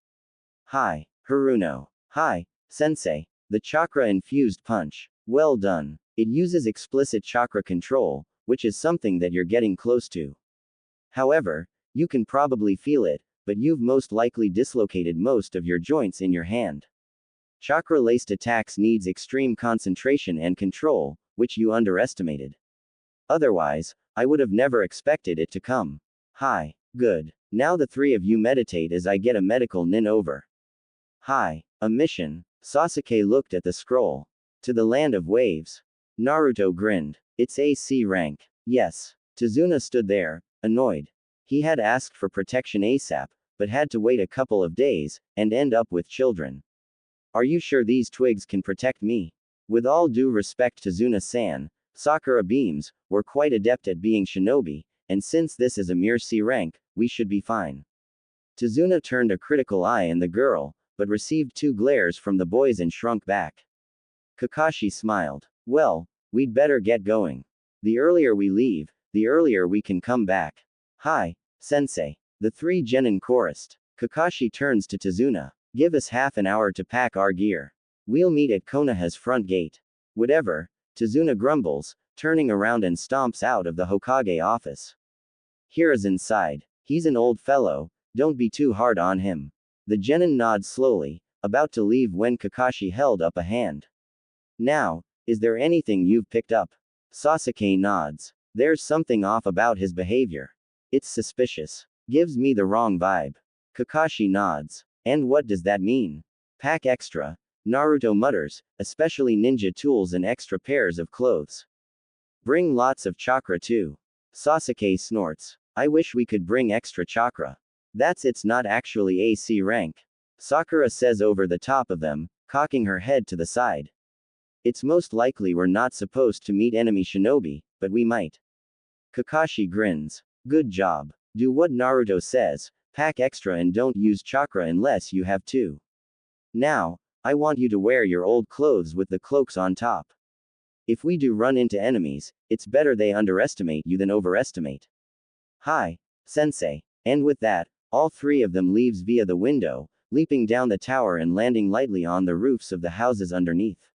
Hi, Haruno. Hi, Sensei. The chakra-infused punch. Well done. It uses explicit chakra control, which is something that you're getting close to. However, you can probably feel it, but you've most likely dislocated most of your joints in your hand. Chakra-laced attacks needs extreme concentration and control, which you underestimated. Otherwise, I would have never expected it to come. Hi. Good. Now the three of you meditate as I get a medical nin over. Hi. A mission. Sasuke looked at the scroll. To the land of waves. Naruto grinned. It's AC rank. Yes. Tazuna stood there, annoyed. He had asked for protection ASAP, but had to wait a couple of days, and end up with children. Are you sure these twigs can protect me? With all due respect to Tazuna-san, Sakura beams were quite adept at being shinobi, and since this is a mere C rank, we should be fine. Tazuna turned a critical eye in the girl, but received 2 glares from the boys and shrunk back. Kakashi smiled. Well, we'd better get going. The earlier we leave, the earlier we can come back. Hi, Sensei. The 3 genin chorused. Kakashi turns to Tazuna. Give us half an hour to pack our gear. We'll meet at Konoha's front gate. Whatever, Tazuna grumbles, turning around and stomps out of the Hokage office. Hiruzen sighed. He's an old fellow, don't be too hard on him. The genin nods slowly, about to leave when Kakashi held up a hand. Now, is there anything you've picked up? Sasuke nods. There's something off about his behavior. It's suspicious. Gives me the wrong vibe. Kakashi nods. And what does that mean? Pack extra. Naruto mutters, especially ninja tools and extra pairs of clothes. Bring lots of chakra too. Sasuke snorts. I wish we could bring extra chakra. It's not actually AC rank. Sakura says over the top of them, cocking her head to the side. It's most likely we're not supposed to meet enemy shinobi, but we might. Kakashi grins. Good job. Do what Naruto says, pack extra and don't use chakra unless you have to. Now, I want you to wear your old clothes with the cloaks on top. If we do run into enemies, it's better they underestimate you than overestimate. Hi, Sensei. And with that, all 3 of them leaves via the window, leaping down the tower and landing lightly on the roofs of the houses underneath.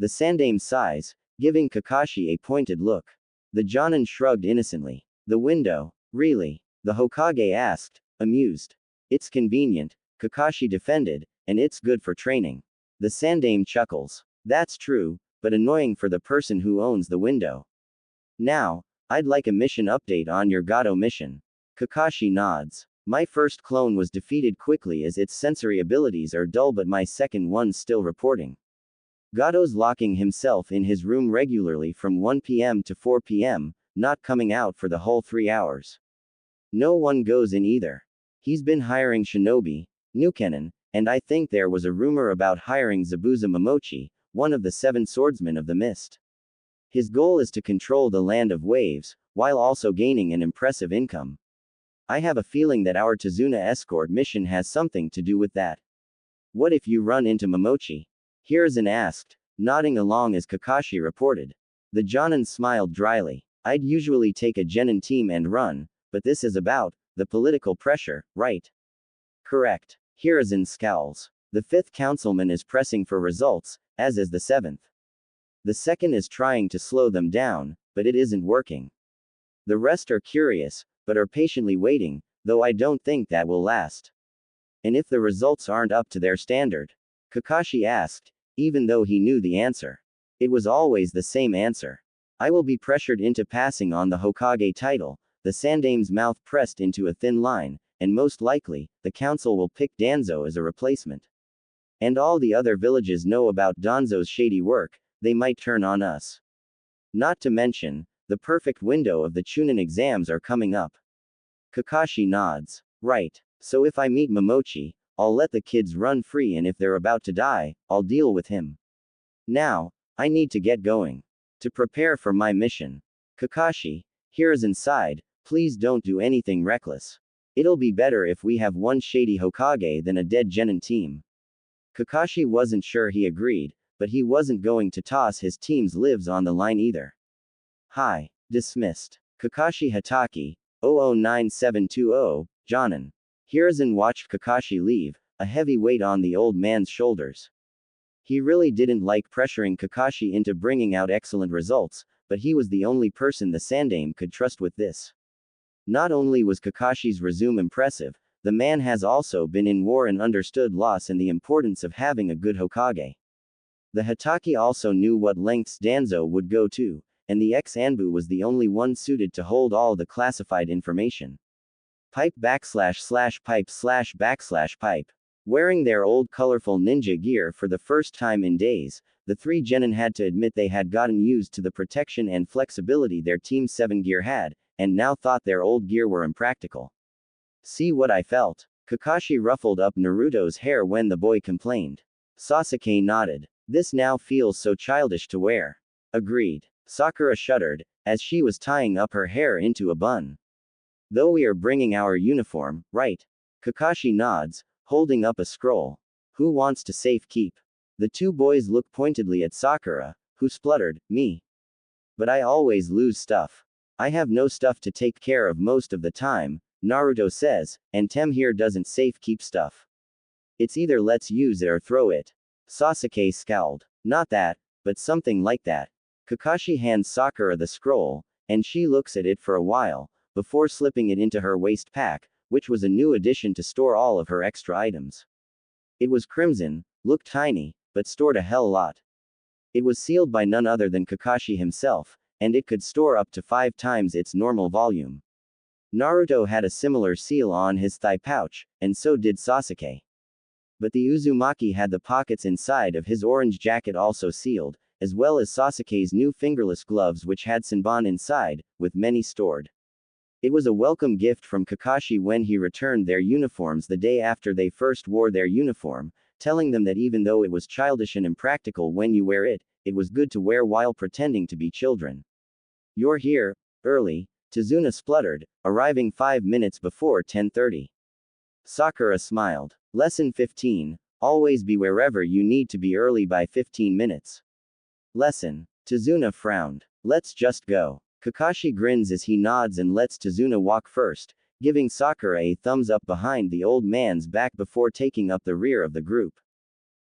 The Sandaime sighs, giving Kakashi a pointed look. The Jonin shrugged innocently. The window? Really? The Hokage asked, amused. It's convenient, Kakashi defended, and it's good for training. The Sandaime chuckles. That's true, but annoying for the person who owns the window. Now, I'd like a mission update on your Gato mission. Kakashi nods. My first clone was defeated quickly as its sensory abilities are dull, but my second one's still reporting. Gato's locking himself in his room regularly from 1 p.m. to 4 p.m., not coming out for the whole 3 hours. No one goes in either. He's been hiring shinobi, Nukenin, and I think there was a rumor about hiring Zabuza Momochi, one of the 7 swordsmen of the mist. His goal is to control the land of waves, while also gaining an impressive income. I have a feeling that our Tazuna escort mission has something to do with that. What if you run into Momochi? Hiruzen asked, nodding along as Kakashi reported. The Jonin smiled dryly. I'd usually take a genin team and run, but this is about the political pressure, right? Correct. Hiruzen scowls. The 5th councilman is pressing for results, as is the 7th. The 2nd is trying to slow them down, but it isn't working. The rest are curious, but are patiently waiting, though I don't think that will last. And if the results aren't up to their standard? Kakashi asked, even though he knew the answer. It was always the same answer. I will be pressured into passing on the Hokage title. The Sandaime's mouth pressed into a thin line, and most likely, the council will pick Danzo as a replacement. And all the other villages know about Danzo's shady work, they might turn on us. Not to mention, the perfect window of the Chunin exams are coming up. Kakashi nods. Right. So if I meet Momochi, I'll let the kids run free, and if they're about to die, I'll deal with him. Now, I need to get going. To prepare for my mission. Kakashi, Hiruzen sighed, please don't do anything reckless. It'll be better if we have one shady Hokage than a dead genin team. Kakashi wasn't sure he agreed, but he wasn't going to toss his team's lives on the line either. Hi. Dismissed. Kakashi Hatake, 009720, Jonan. Hiruzen watched Kakashi leave, a heavy weight on the old man's shoulders. He really didn't like pressuring Kakashi into bringing out excellent results, but he was the only person the Sandaime could trust with this. Not only was Kakashi's resume impressive, the man has also been in war and understood loss and the importance of having a good Hokage. The Hitaki also knew what lengths Danzo would go to, and the ex-Anbu was the only one suited to hold all the classified information. Pipe /pipe/pipe/. Wearing their old colorful ninja gear for the first time in days, the three genin had to admit they had gotten used to the protection and flexibility their Team 7 gear had, and now thought their old gear were impractical. See what I felt? Kakashi ruffled up Naruto's hair when the boy complained. Sasuke nodded. This now feels so childish to wear. Agreed. Sakura shuddered, as she was tying up her hair into a bun. Though we are bringing our uniform, right? Kakashi nods, holding up a scroll. Who wants to safe keep? The two boys looked pointedly at Sakura, who spluttered, me. But I always lose stuff. I have no stuff to take care of most of the time, Naruto says, and Tem here doesn't safe keep stuff. It's either let's use it or throw it. Sasuke scowled. Not that, but something like that. Kakashi hands Sakura the scroll, and she looks at it for a while, before slipping it into her waist pack, which was a new addition to store all of her extra items. It was crimson, looked tiny, but stored a hell lot. It was sealed by none other than Kakashi himself, and it could store up to 5 times its normal volume. Naruto had a similar seal on his thigh pouch, and so did Sasuke. But the Uzumaki had the pockets inside of his orange jacket also sealed, as well as Sasuke's new fingerless gloves which had Senbon inside, with many stored. It was a welcome gift from Kakashi when he returned their uniforms the day after they first wore their uniform, telling them that even though it was childish and impractical when you wear it, it was good to wear while pretending to be children. You're here, early, Tazuna spluttered, arriving 5 minutes before 10:30. Sakura smiled. Lesson 15, always be wherever you need to be early by 15 minutes. Lesson. Tazuna frowned. Let's just go. Kakashi grins as he nods and lets Tazuna walk first, giving Sakura a thumbs up behind the old man's back before taking up the rear of the group.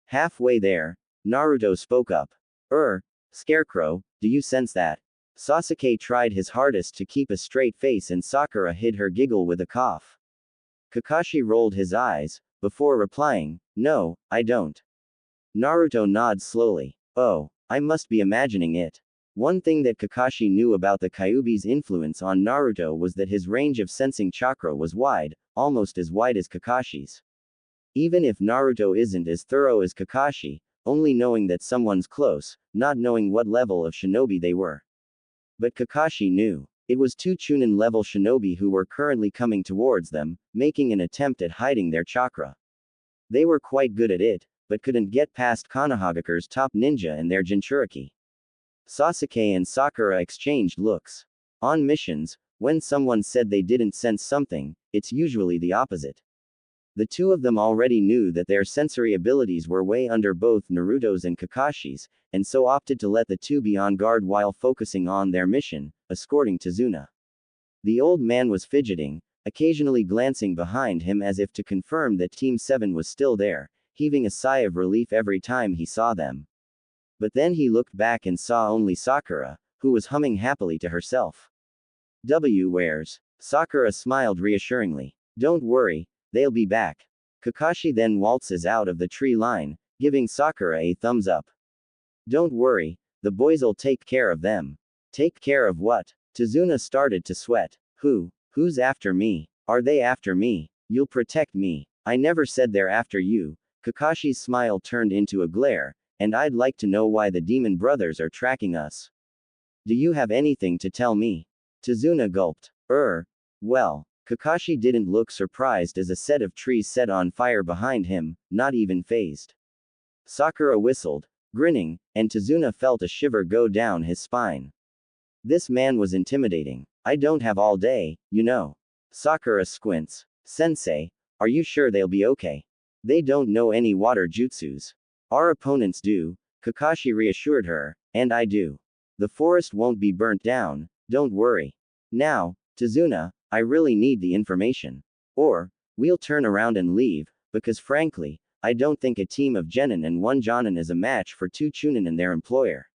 Halfway there, Naruto spoke up. Scarecrow, do you sense that? Sasuke tried his hardest to keep a straight face and Sakura hid her giggle with a cough. Kakashi rolled his eyes, before replying, no, I don't. Naruto nods slowly. Oh, I must be imagining it. One thing that Kakashi knew about the Kyuubi's influence on Naruto was that his range of sensing chakra was wide, almost as wide as Kakashi's. Even if Naruto isn't as thorough as Kakashi, only knowing that someone's close, not knowing what level of shinobi they were. But Kakashi knew. It was 2 Chunin level shinobi who were currently coming towards them, making an attempt at hiding their chakra. They were quite good at it, but couldn't get past Konohagakure's top ninja and their Jinchuriki. Sasuke and Sakura exchanged looks. On missions, when someone said they didn't sense something, it's usually the opposite. The two of them already knew that their sensory abilities were way under both Naruto's and Kakashi's, and so opted to let the two be on guard while focusing on their mission, escorting Tazuna. The old man was fidgeting, occasionally glancing behind him as if to confirm that Team 7 was still there, heaving a sigh of relief every time he saw them. But then he looked back and saw only Sakura, who was humming happily to herself. Where's? Sakura smiled reassuringly. Don't worry, they'll be back. Kakashi then waltzes out of the tree line, giving Sakura a thumbs up. Don't worry, the boys'll take care of them. Take care of what? Tazuna started to sweat. Who's after me? Are they after me? You'll protect me. I never said they're after you. Kakashi's smile turned into a glare, and I'd like to know why the demon brothers are tracking us. Do you have anything to tell me? Tazuna gulped. Well. Kakashi didn't look surprised as a set of trees set on fire behind him, not even phased. Sakura whistled, grinning, and Tazuna felt a shiver go down his spine. This man was intimidating. I don't have all day, you know. Sakura squints. Sensei, are you sure they'll be okay? They don't know any water jutsus. Our opponents do, Kakashi reassured her, and I do. The forest won't be burnt down, don't worry. Now, Tazuna, I really need the information. Or, we'll turn around and leave, because frankly, I don't think a team of Genin and one Jonin is a match for two Chunin and their employer.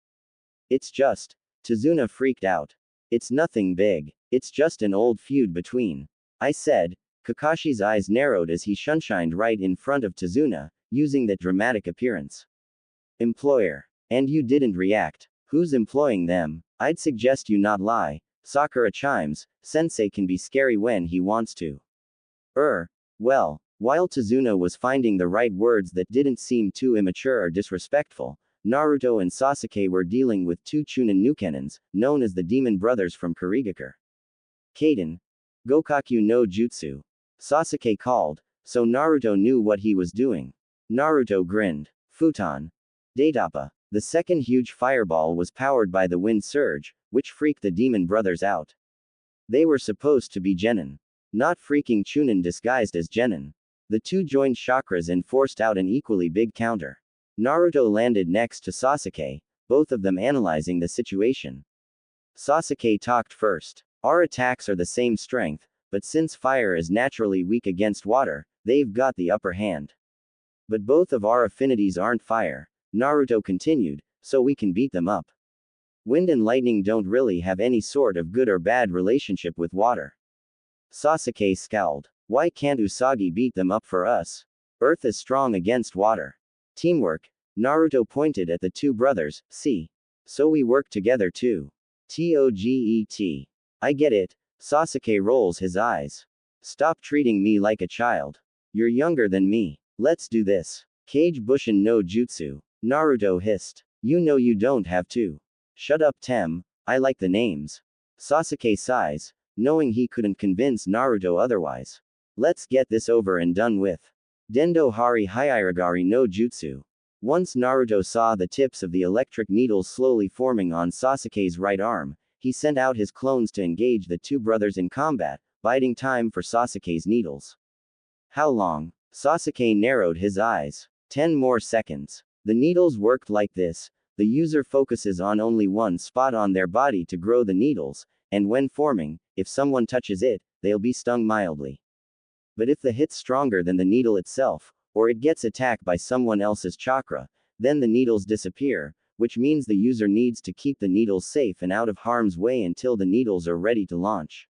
It's just. Tazuna freaked out. It's nothing big. It's just an old feud between. I said. Kakashi's eyes narrowed as he sunshined right in front of Tazuna, using that dramatic appearance. Employer. And you didn't react. Who's employing them? I'd suggest you not lie. Sakura chimes. Sensei can be scary when he wants to. Well, while Tazuna was finding the right words that didn't seem too immature or disrespectful, Naruto and Sasuke were dealing with two Chunin Nukenins, known as the Demon Brothers from Kurigakure. Kaden. Gokaku no Jutsu. Sasuke called, so Naruto knew what he was doing. Naruto grinned. Futon. Datapa. The second huge fireball was powered by the wind surge, which freaked the Demon Brothers out. They were supposed to be Genin. Not freaking Chunin disguised as Genin. The two joined chakras and forced out an equally big counter. Naruto landed next to Sasuke, both of them analyzing the situation. Sasuke talked first. Our attacks are the same strength, but since fire is naturally weak against water, they've got the upper hand. But both of our affinities aren't fire, Naruto continued, so we can beat them up. Wind and lightning don't really have any sort of good or bad relationship with water. Sasuke scowled. Why can't Usagi beat them up for us? Earth is strong against water. Teamwork. Naruto pointed at the two brothers. See. So we work together too. Toget. I get it. Sasuke rolls his eyes. Stop treating me like a child. You're younger than me. Let's do this. Kage Bushin no Jutsu. Naruto hissed. You know you don't have to. Shut up, Tem. I like the names. Sasuke sighs, knowing he couldn't convince Naruto otherwise. Let's get this over and done with. Dendo Hari Hyirigari no Jutsu. Once Naruto saw the tips of the electric needles slowly forming on Sasuke's right arm, he sent out his clones to engage the two brothers in combat, biding time for Sasuke's needles. How long? Sasuke narrowed his eyes. 10 more seconds. The needles worked like this. The user focuses on only one spot on their body to grow the needles, and when forming, if someone touches it, they'll be stung mildly. But if the hit's stronger than the needle itself, or it gets attacked by someone else's chakra, then the needles disappear, which means the user needs to keep the needles safe and out of harm's way until the needles are ready to launch.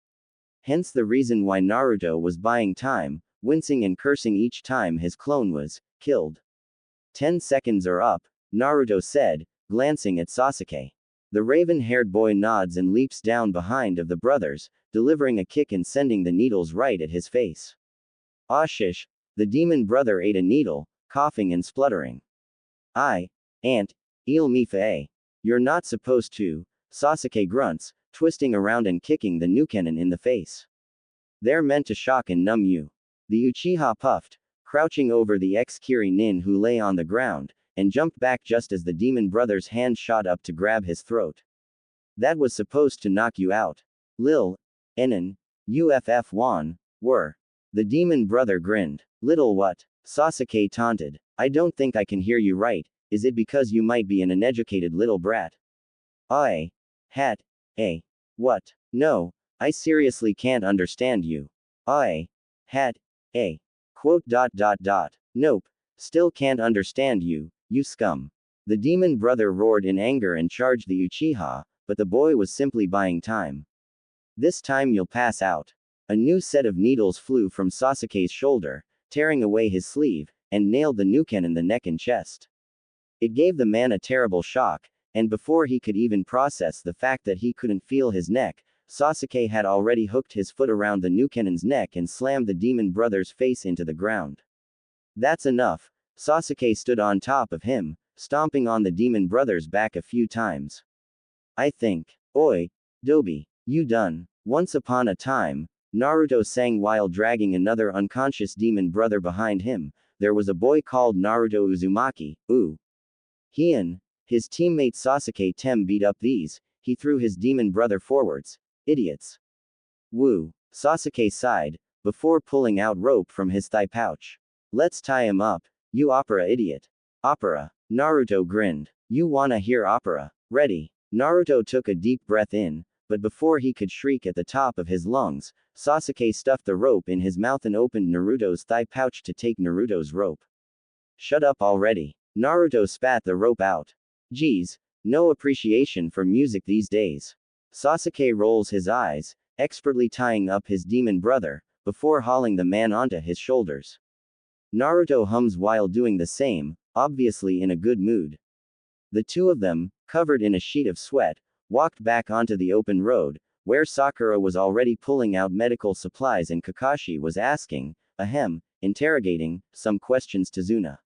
Hence the reason why Naruto was buying time, wincing and cursing each time his clone was killed. 10 seconds are up, Naruto said, glancing at Sasuke. The raven-haired boy nods and leaps down behind of the brothers, delivering a kick and sending the needles right at his face. Ashish, the demon brother ate a needle, coughing and spluttering. Aunt, il me fait. You're not supposed to, Sasuke grunts, twisting around and kicking the Nukenin in the face. They're meant to shock and numb you. The Uchiha puffed, crouching over the ex-Kiri nin who lay on the ground, and jumped back just as the demon brother's hand shot up to grab his throat. That was supposed to knock you out. Lil. Enin. Uff1. Were. The demon brother grinned. Little what? Sasuke taunted. I don't think I can hear you right, is it because you might be an uneducated little brat? What? No, I seriously can't understand you. Quote. Nope, still can't understand you, you scum. The demon brother roared in anger and charged the Uchiha, but the boy was simply buying time. This time you'll pass out. A new set of needles flew from Sasuke's shoulder, tearing away his sleeve, and nailed the Nuken in the neck and chest. It gave the man a terrible shock, and before he could even process the fact that he couldn't feel his neck, Sasuke had already hooked his foot around the Nukenin's neck and slammed the demon brother's face into the ground. That's enough. Sasuke stood on top of him, stomping on the demon brother's back a few times. I think. Oi, Dobi, you done. Once upon a time, Naruto sang while dragging another unconscious demon brother behind him. There was a boy called Naruto Uzumaki. His teammate Sasuke Tem beat up these. He threw his demon brother forwards. Idiots. Woo. Sasuke sighed, before pulling out rope from his thigh pouch. Let's tie him up, you opera idiot. Opera. Naruto grinned. You wanna hear opera? Ready. Naruto took a deep breath in, but before he could shriek at the top of his lungs, Sasuke stuffed the rope in his mouth and opened Naruto's thigh pouch to take Naruto's rope. Shut up already. Naruto spat the rope out. Geez, no appreciation for music these days. Sasuke rolls his eyes, expertly tying up his demon brother, before hauling the man onto his shoulders. Naruto hums while doing the same, obviously in a good mood. The two of them, covered in a sheet of sweat, walked back onto the open road, where Sakura was already pulling out medical supplies and Kakashi was asking, interrogating, some questions to Zuna.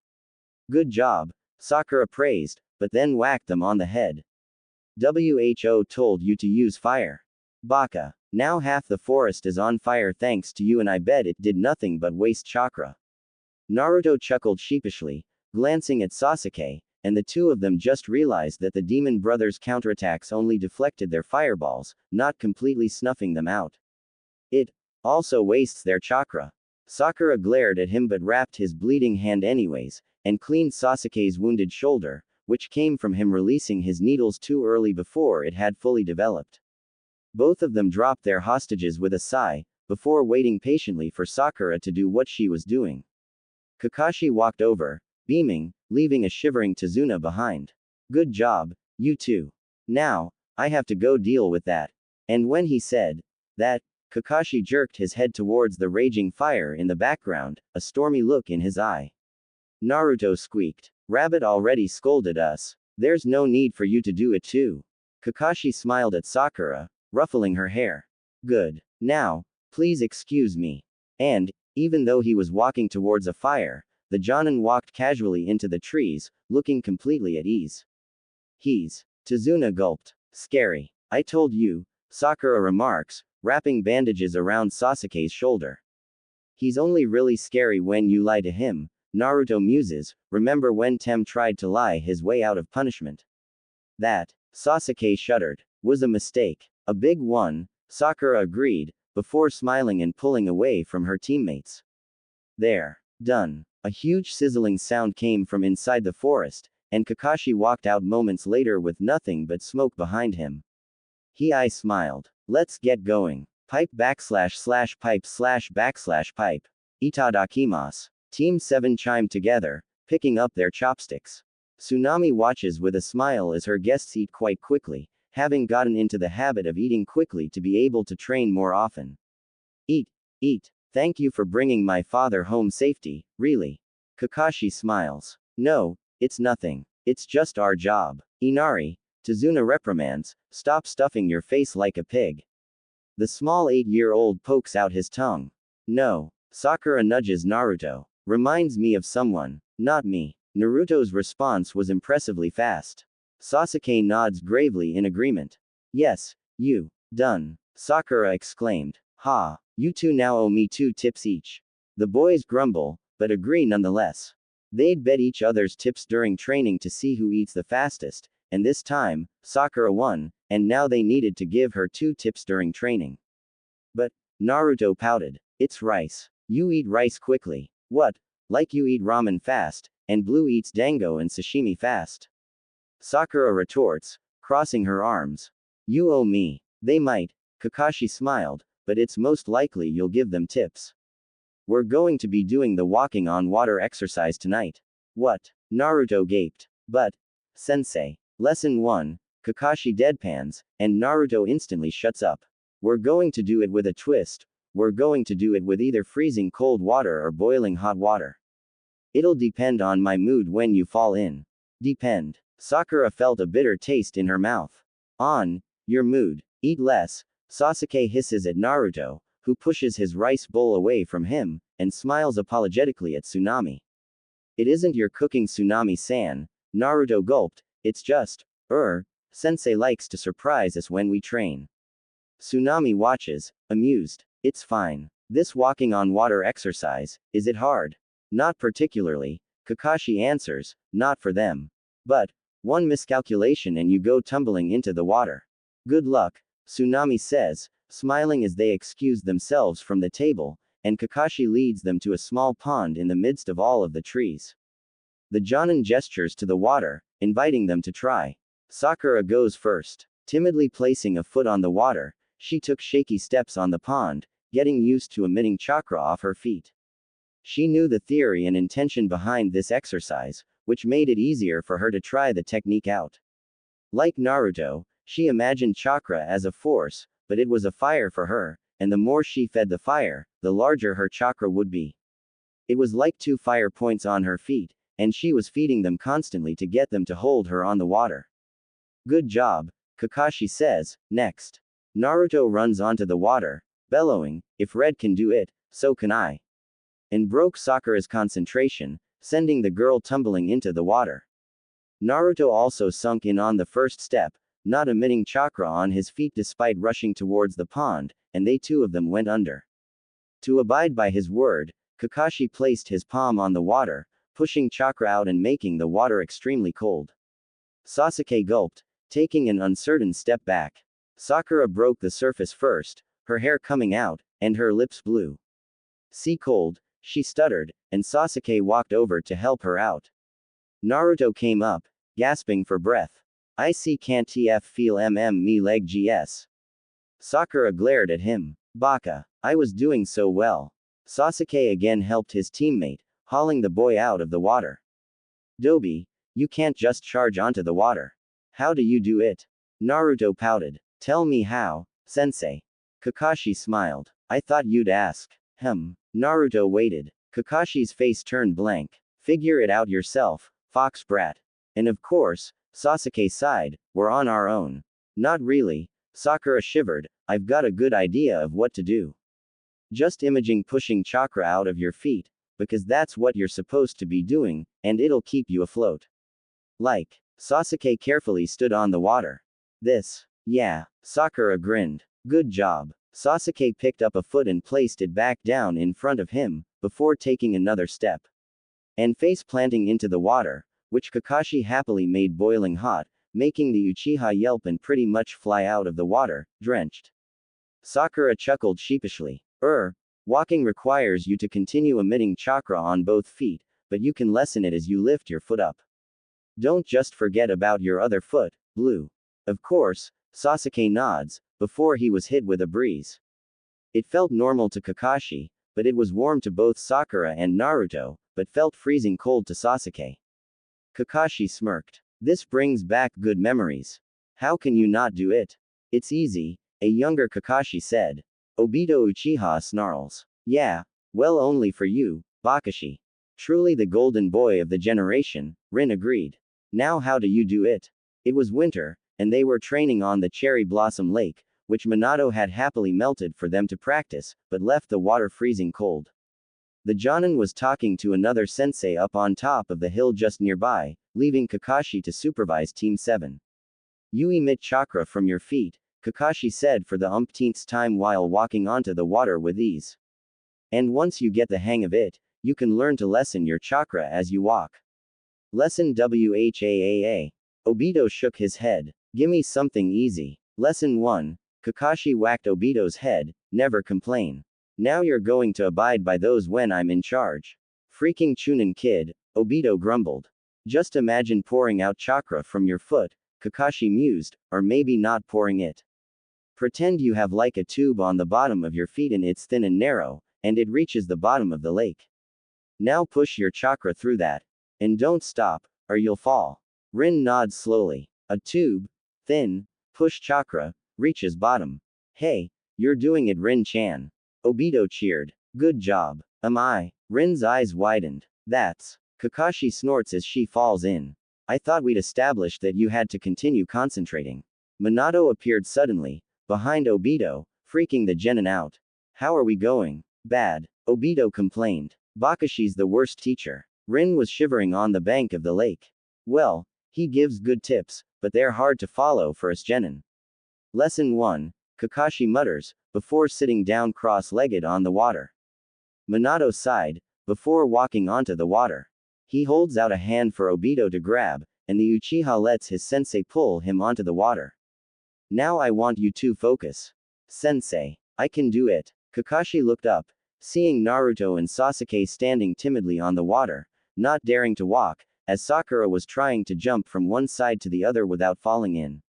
Good job, Sakura praised, but then whacked them on the head. WHO told you to use fire. Baka. Now half the forest is on fire thanks to you and I bet it did nothing but waste chakra. Naruto chuckled sheepishly, glancing at Sasuke, and the two of them just realized that the demon brothers' counterattacks only deflected their fireballs, not completely snuffing them out. It also wastes their chakra. Sakura glared at him but wrapped his bleeding hand anyways, and cleaned Sasuke's wounded shoulder, which came from him releasing his needles too early before it had fully developed. Both of them dropped their hostages with a sigh, before waiting patiently for Sakura to do what she was doing. Kakashi walked over, beaming, leaving a shivering Tazuna behind. Good job, you two. Now, I have to go deal with that. And when he said that, Kakashi jerked his head towards the raging fire in the background, a stormy look in his eye. Naruto squeaked. Rabbit already scolded us. There's no need for you to do it too. Kakashi smiled at Sakura, ruffling her hair. Good. Now, please excuse me. And, even though he was walking towards a fire, the Jonin walked casually into the trees, looking completely at ease. Tazuna gulped. Scary. I told you, Sakura remarks, wrapping bandages around Sasuke's shoulder. He's only really scary when you lie to him, Naruto muses, remember when Tem tried to lie his way out of punishment? That, Sasuke shuddered, was a mistake. A big one, Sakura agreed, before smiling and pulling away from her teammates. There. Done. A huge sizzling sound came from inside the forest, and Kakashi walked out moments later with nothing but smoke behind him. I smiled. Let's get going. Pipe //pipe/pipe. Itadakimasu. Team 7 chimed together, picking up their chopsticks. Tsunami watches with a smile as her guests eat quite quickly, having gotten into the habit of eating quickly to be able to train more often. Eat. Thank you for bringing my father home safety, really. Kakashi smiles. No, it's nothing. It's just our job. Inari, Tazuna reprimands, stop stuffing your face like a pig. The small 8-year-old pokes out his tongue. No. Sakura nudges Naruto. Reminds me of someone. Not me. Naruto's response was impressively fast. Sasuke nods gravely in agreement. Yes, you. Done. Sakura exclaimed. Ha, you two now owe me 2 tips each. The boys grumble, but agree nonetheless. They'd bet each other's tips during training to see who eats the fastest, and this time, Sakura won, and now they needed to give her 2 tips during training. But, Naruto pouted. It's rice. You eat rice quickly. What? Like you eat ramen fast, and Blue eats dango and sashimi fast. Sakura retorts, crossing her arms. You owe me. They might. Kakashi smiled, but it's most likely you'll give them tips. We're going to be doing the walking on water exercise tonight. What? Naruto gaped. But, Sensei. Lesson 1, Kakashi deadpans, and Naruto instantly shuts up. We're going to do it with a twist. We're going to do it with either freezing cold water or boiling hot water. It'll depend on my mood when you fall in. Depend. Sakura felt a bitter taste in her mouth. On your mood. Eat less. Sasuke hisses at Naruto, who pushes his rice bowl away from him, and smiles apologetically at Tsunami. It isn't your cooking, Tsunami-san. Naruto gulped. It's just, Sensei likes to surprise us when we train. Tsunami watches, amused. It's fine. This walking on water exercise, is it hard? Not particularly, Kakashi answers, not for them. But, one miscalculation and you go tumbling into the water. Good luck, Tsunami says, smiling as they excuse themselves from the table, and Kakashi leads them to a small pond in the midst of all of the trees. The Jonin gestures to the water, inviting them to try. Sakura goes first. Timidly placing a foot on the water, she took shaky steps on the pond, getting used to emitting chakra off her feet. She knew the theory and intention behind this exercise, which made it easier for her to try the technique out. Like Naruto, she imagined chakra as a force, but it was a fire for her, and the more she fed the fire, the larger her chakra would be. It was like 2 fire points on her feet, and she was feeding them constantly to get them to hold her on the water. Good job, Kakashi says. Next, Naruto runs onto the water, bellowing, "If Red can do it, so can I," and broke Sakura's concentration, sending the girl tumbling into the water. Naruto also sunk in on the first step, not emitting chakra on his feet despite rushing towards the pond, and they 2 of them went under. To abide by his word, Kakashi placed his palm on the water, pushing chakra out and making the water extremely cold. Sasuke gulped, taking an uncertain step back. Sakura broke the surface first, her hair coming out, and her lips blue. "See cold," she stuttered, and Sasuke walked over to help her out. Naruto came up, gasping for breath. "I see can't tf feel me leg gs." Sakura glared at him. "Baka, I was doing so well." Sasuke again helped his teammate, hauling the boy out of the water. "Dobi, you can't just charge onto the water. How do you do it?" Naruto pouted. "Tell me how, sensei." Kakashi smiled. "I thought you'd ask." Naruto waited. Kakashi's face turned blank. "Figure it out yourself, fox brat." And of course, Sasuke sighed, "We're on our own." "Not really." Sakura shivered. "I've got a good idea of what to do. Just imaging pushing chakra out of your feet, because that's what you're supposed to be doing, and it'll keep you afloat. Like. Sasuke carefully stood on the water. "This. Yeah." Sakura grinned. "Good job." Sasuke picked up a foot and placed it back down in front of him, before taking another step. And face planting into the water, which Kakashi happily made boiling hot, making the Uchiha yelp and pretty much fly out of the water, drenched. Sakura chuckled sheepishly. Walking requires you to continue emitting chakra on both feet, but you can lessen it as you lift your foot up. Don't just forget about your other foot, blue. Of course." Sasuke nods, before he was hit with a breeze. It felt normal to Kakashi, but it was warm to both Sakura and Naruto, but felt freezing cold to Sasuke. Kakashi smirked. "This brings back good memories. How can you not do it?" "It's easy," a younger Kakashi said. Obito Uchiha snarls. "Yeah, well only for you, Bakashi. Truly the golden boy of the generation," Rin agreed. "Now how do you do it?" It was winter, and they were training on the Cherry Blossom Lake, which Minato had happily melted for them to practice, but left the water freezing cold. The Jonin was talking to another sensei up on top of the hill just nearby, leaving Kakashi to supervise Team 7. "You emit chakra from your feet," Kakashi said for the umpteenth time while walking onto the water with ease. "And once you get the hang of it, you can learn to lessen your chakra as you walk." Lesson WHAAA. Obito shook his head. "Gimme something easy." Lesson 1. Kakashi whacked Obito's head, "Never complain. Now you're going to abide by those when I'm in charge." "Freaking Chunin kid," Obito grumbled. "Just imagine pouring out chakra from your foot," Kakashi mused, "or maybe not pouring it. Pretend you have like a tube on the bottom of your feet and it's thin and narrow, and it reaches the bottom of the lake. Now push your chakra through that. And don't stop, or you'll fall." Rin nods slowly. "A tube, thin, push chakra, reaches bottom. Hey, you're doing it, Rin-chan." Obito cheered. "Good job." "Am I?" Rin's eyes widened. "That's." Kakashi snorts as she falls in. "I thought we'd established that you had to continue concentrating." Minato appeared suddenly, behind Obito, freaking the genin out. "How are we going?" "Bad," Obito complained. "Bakashi's the worst teacher." Rin was shivering on the bank of the lake. "Well, he gives good tips, but they're hard to follow for us genin." Lesson 1. Kakashi mutters, before sitting down cross-legged on the water. Minato sighed, before walking onto the water. He holds out a hand for Obito to grab, and the Uchiha lets his sensei pull him onto the water. "Now I want you to focus." "Sensei, I can do it." Kakashi looked up, seeing Naruto and Sasuke standing timidly on the water, not daring to walk, as Sakura was trying to jump from one side to the other without falling in.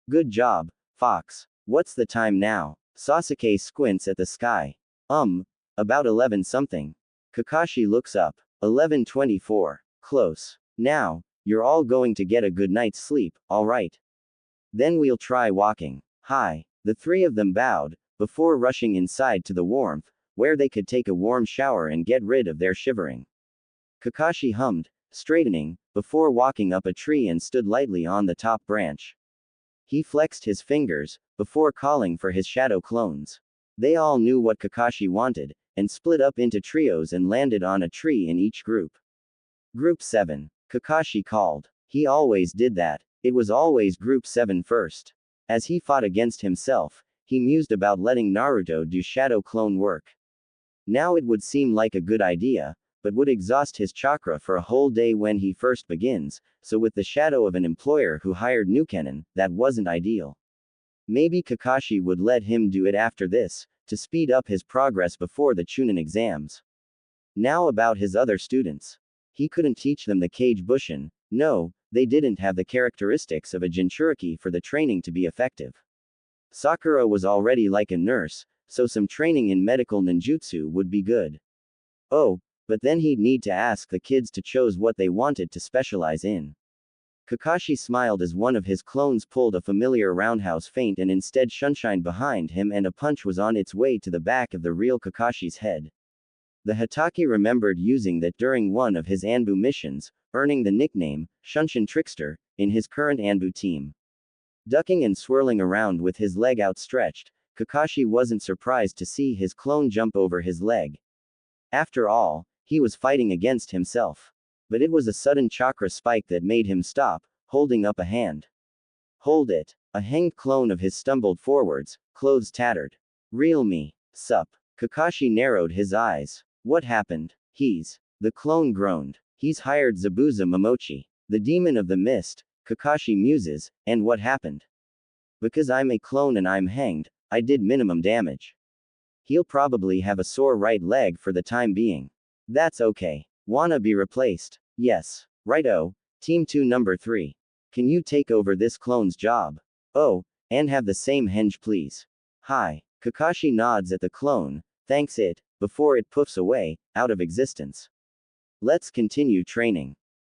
Good job, Fox. What's the time now? Sasuke squints at the sky. About 11 something. Kakashi looks up. 11:24. Close. Now, you're all going to get a good night's sleep, alright? Then we'll try walking. Hi. The three of them bowed, before rushing inside to the warmth, where they could take a warm shower and get rid of their shivering. Kakashi hummed, straightening, before walking up a tree and stood lightly on the top branch. He flexed his fingers, before calling for his shadow clones. They all knew what Kakashi wanted, and split up into trios and landed on a tree in each group. Group 7. Kakashi called. He always did that. It was always Group 7 first. As he fought against himself, he mused about letting Naruto do shadow clone work. Now it would seem like a good idea, but would exhaust his chakra for a whole day when he first begins, so with the shadow of an employer who hired Nukenin, that wasn't ideal. Maybe Kakashi would let him do it after this, to speed up his progress before the Chunin exams. Now about his other students. He couldn't teach them the Kage Bushin. No, they didn't have the characteristics of a Jinchuriki for the training to be effective. Sakura was already like a nurse, so some training in medical ninjutsu would be good. Oh, but then he'd need to ask the kids to choose what they wanted to specialize in. Kakashi smiled as one of his clones pulled a familiar roundhouse feint and instead sunshined behind him and a punch was on its way to the back of the real Kakashi's head. The Hatake remembered using that during one of his Anbu missions, earning the nickname, Shunshin Trickster, in his current Anbu team. Ducking and swirling around with his leg outstretched, Kakashi wasn't surprised to see his clone jump over his leg. After all, he was fighting against himself. But it was a sudden chakra spike that made him stop, holding up a hand. Hold it. A hanged clone of his stumbled forwards, clothes tattered. Real me. Sup. Kakashi narrowed his eyes. What happened? The clone groaned. He's hired Zabuza Momochi. The demon of the mist, Kakashi muses, and what happened? Because I'm a clone and I'm hanged, I did minimum damage. He'll probably have a sore right leg for the time being. That's okay. Wanna be replaced? Yes. Righto. Team 2 number 3. Can you take over this clone's job? Oh, and have the same henge please. Hi. Kakashi nods at the clone, thanks it, before it poofs away, out of existence. Let's continue training.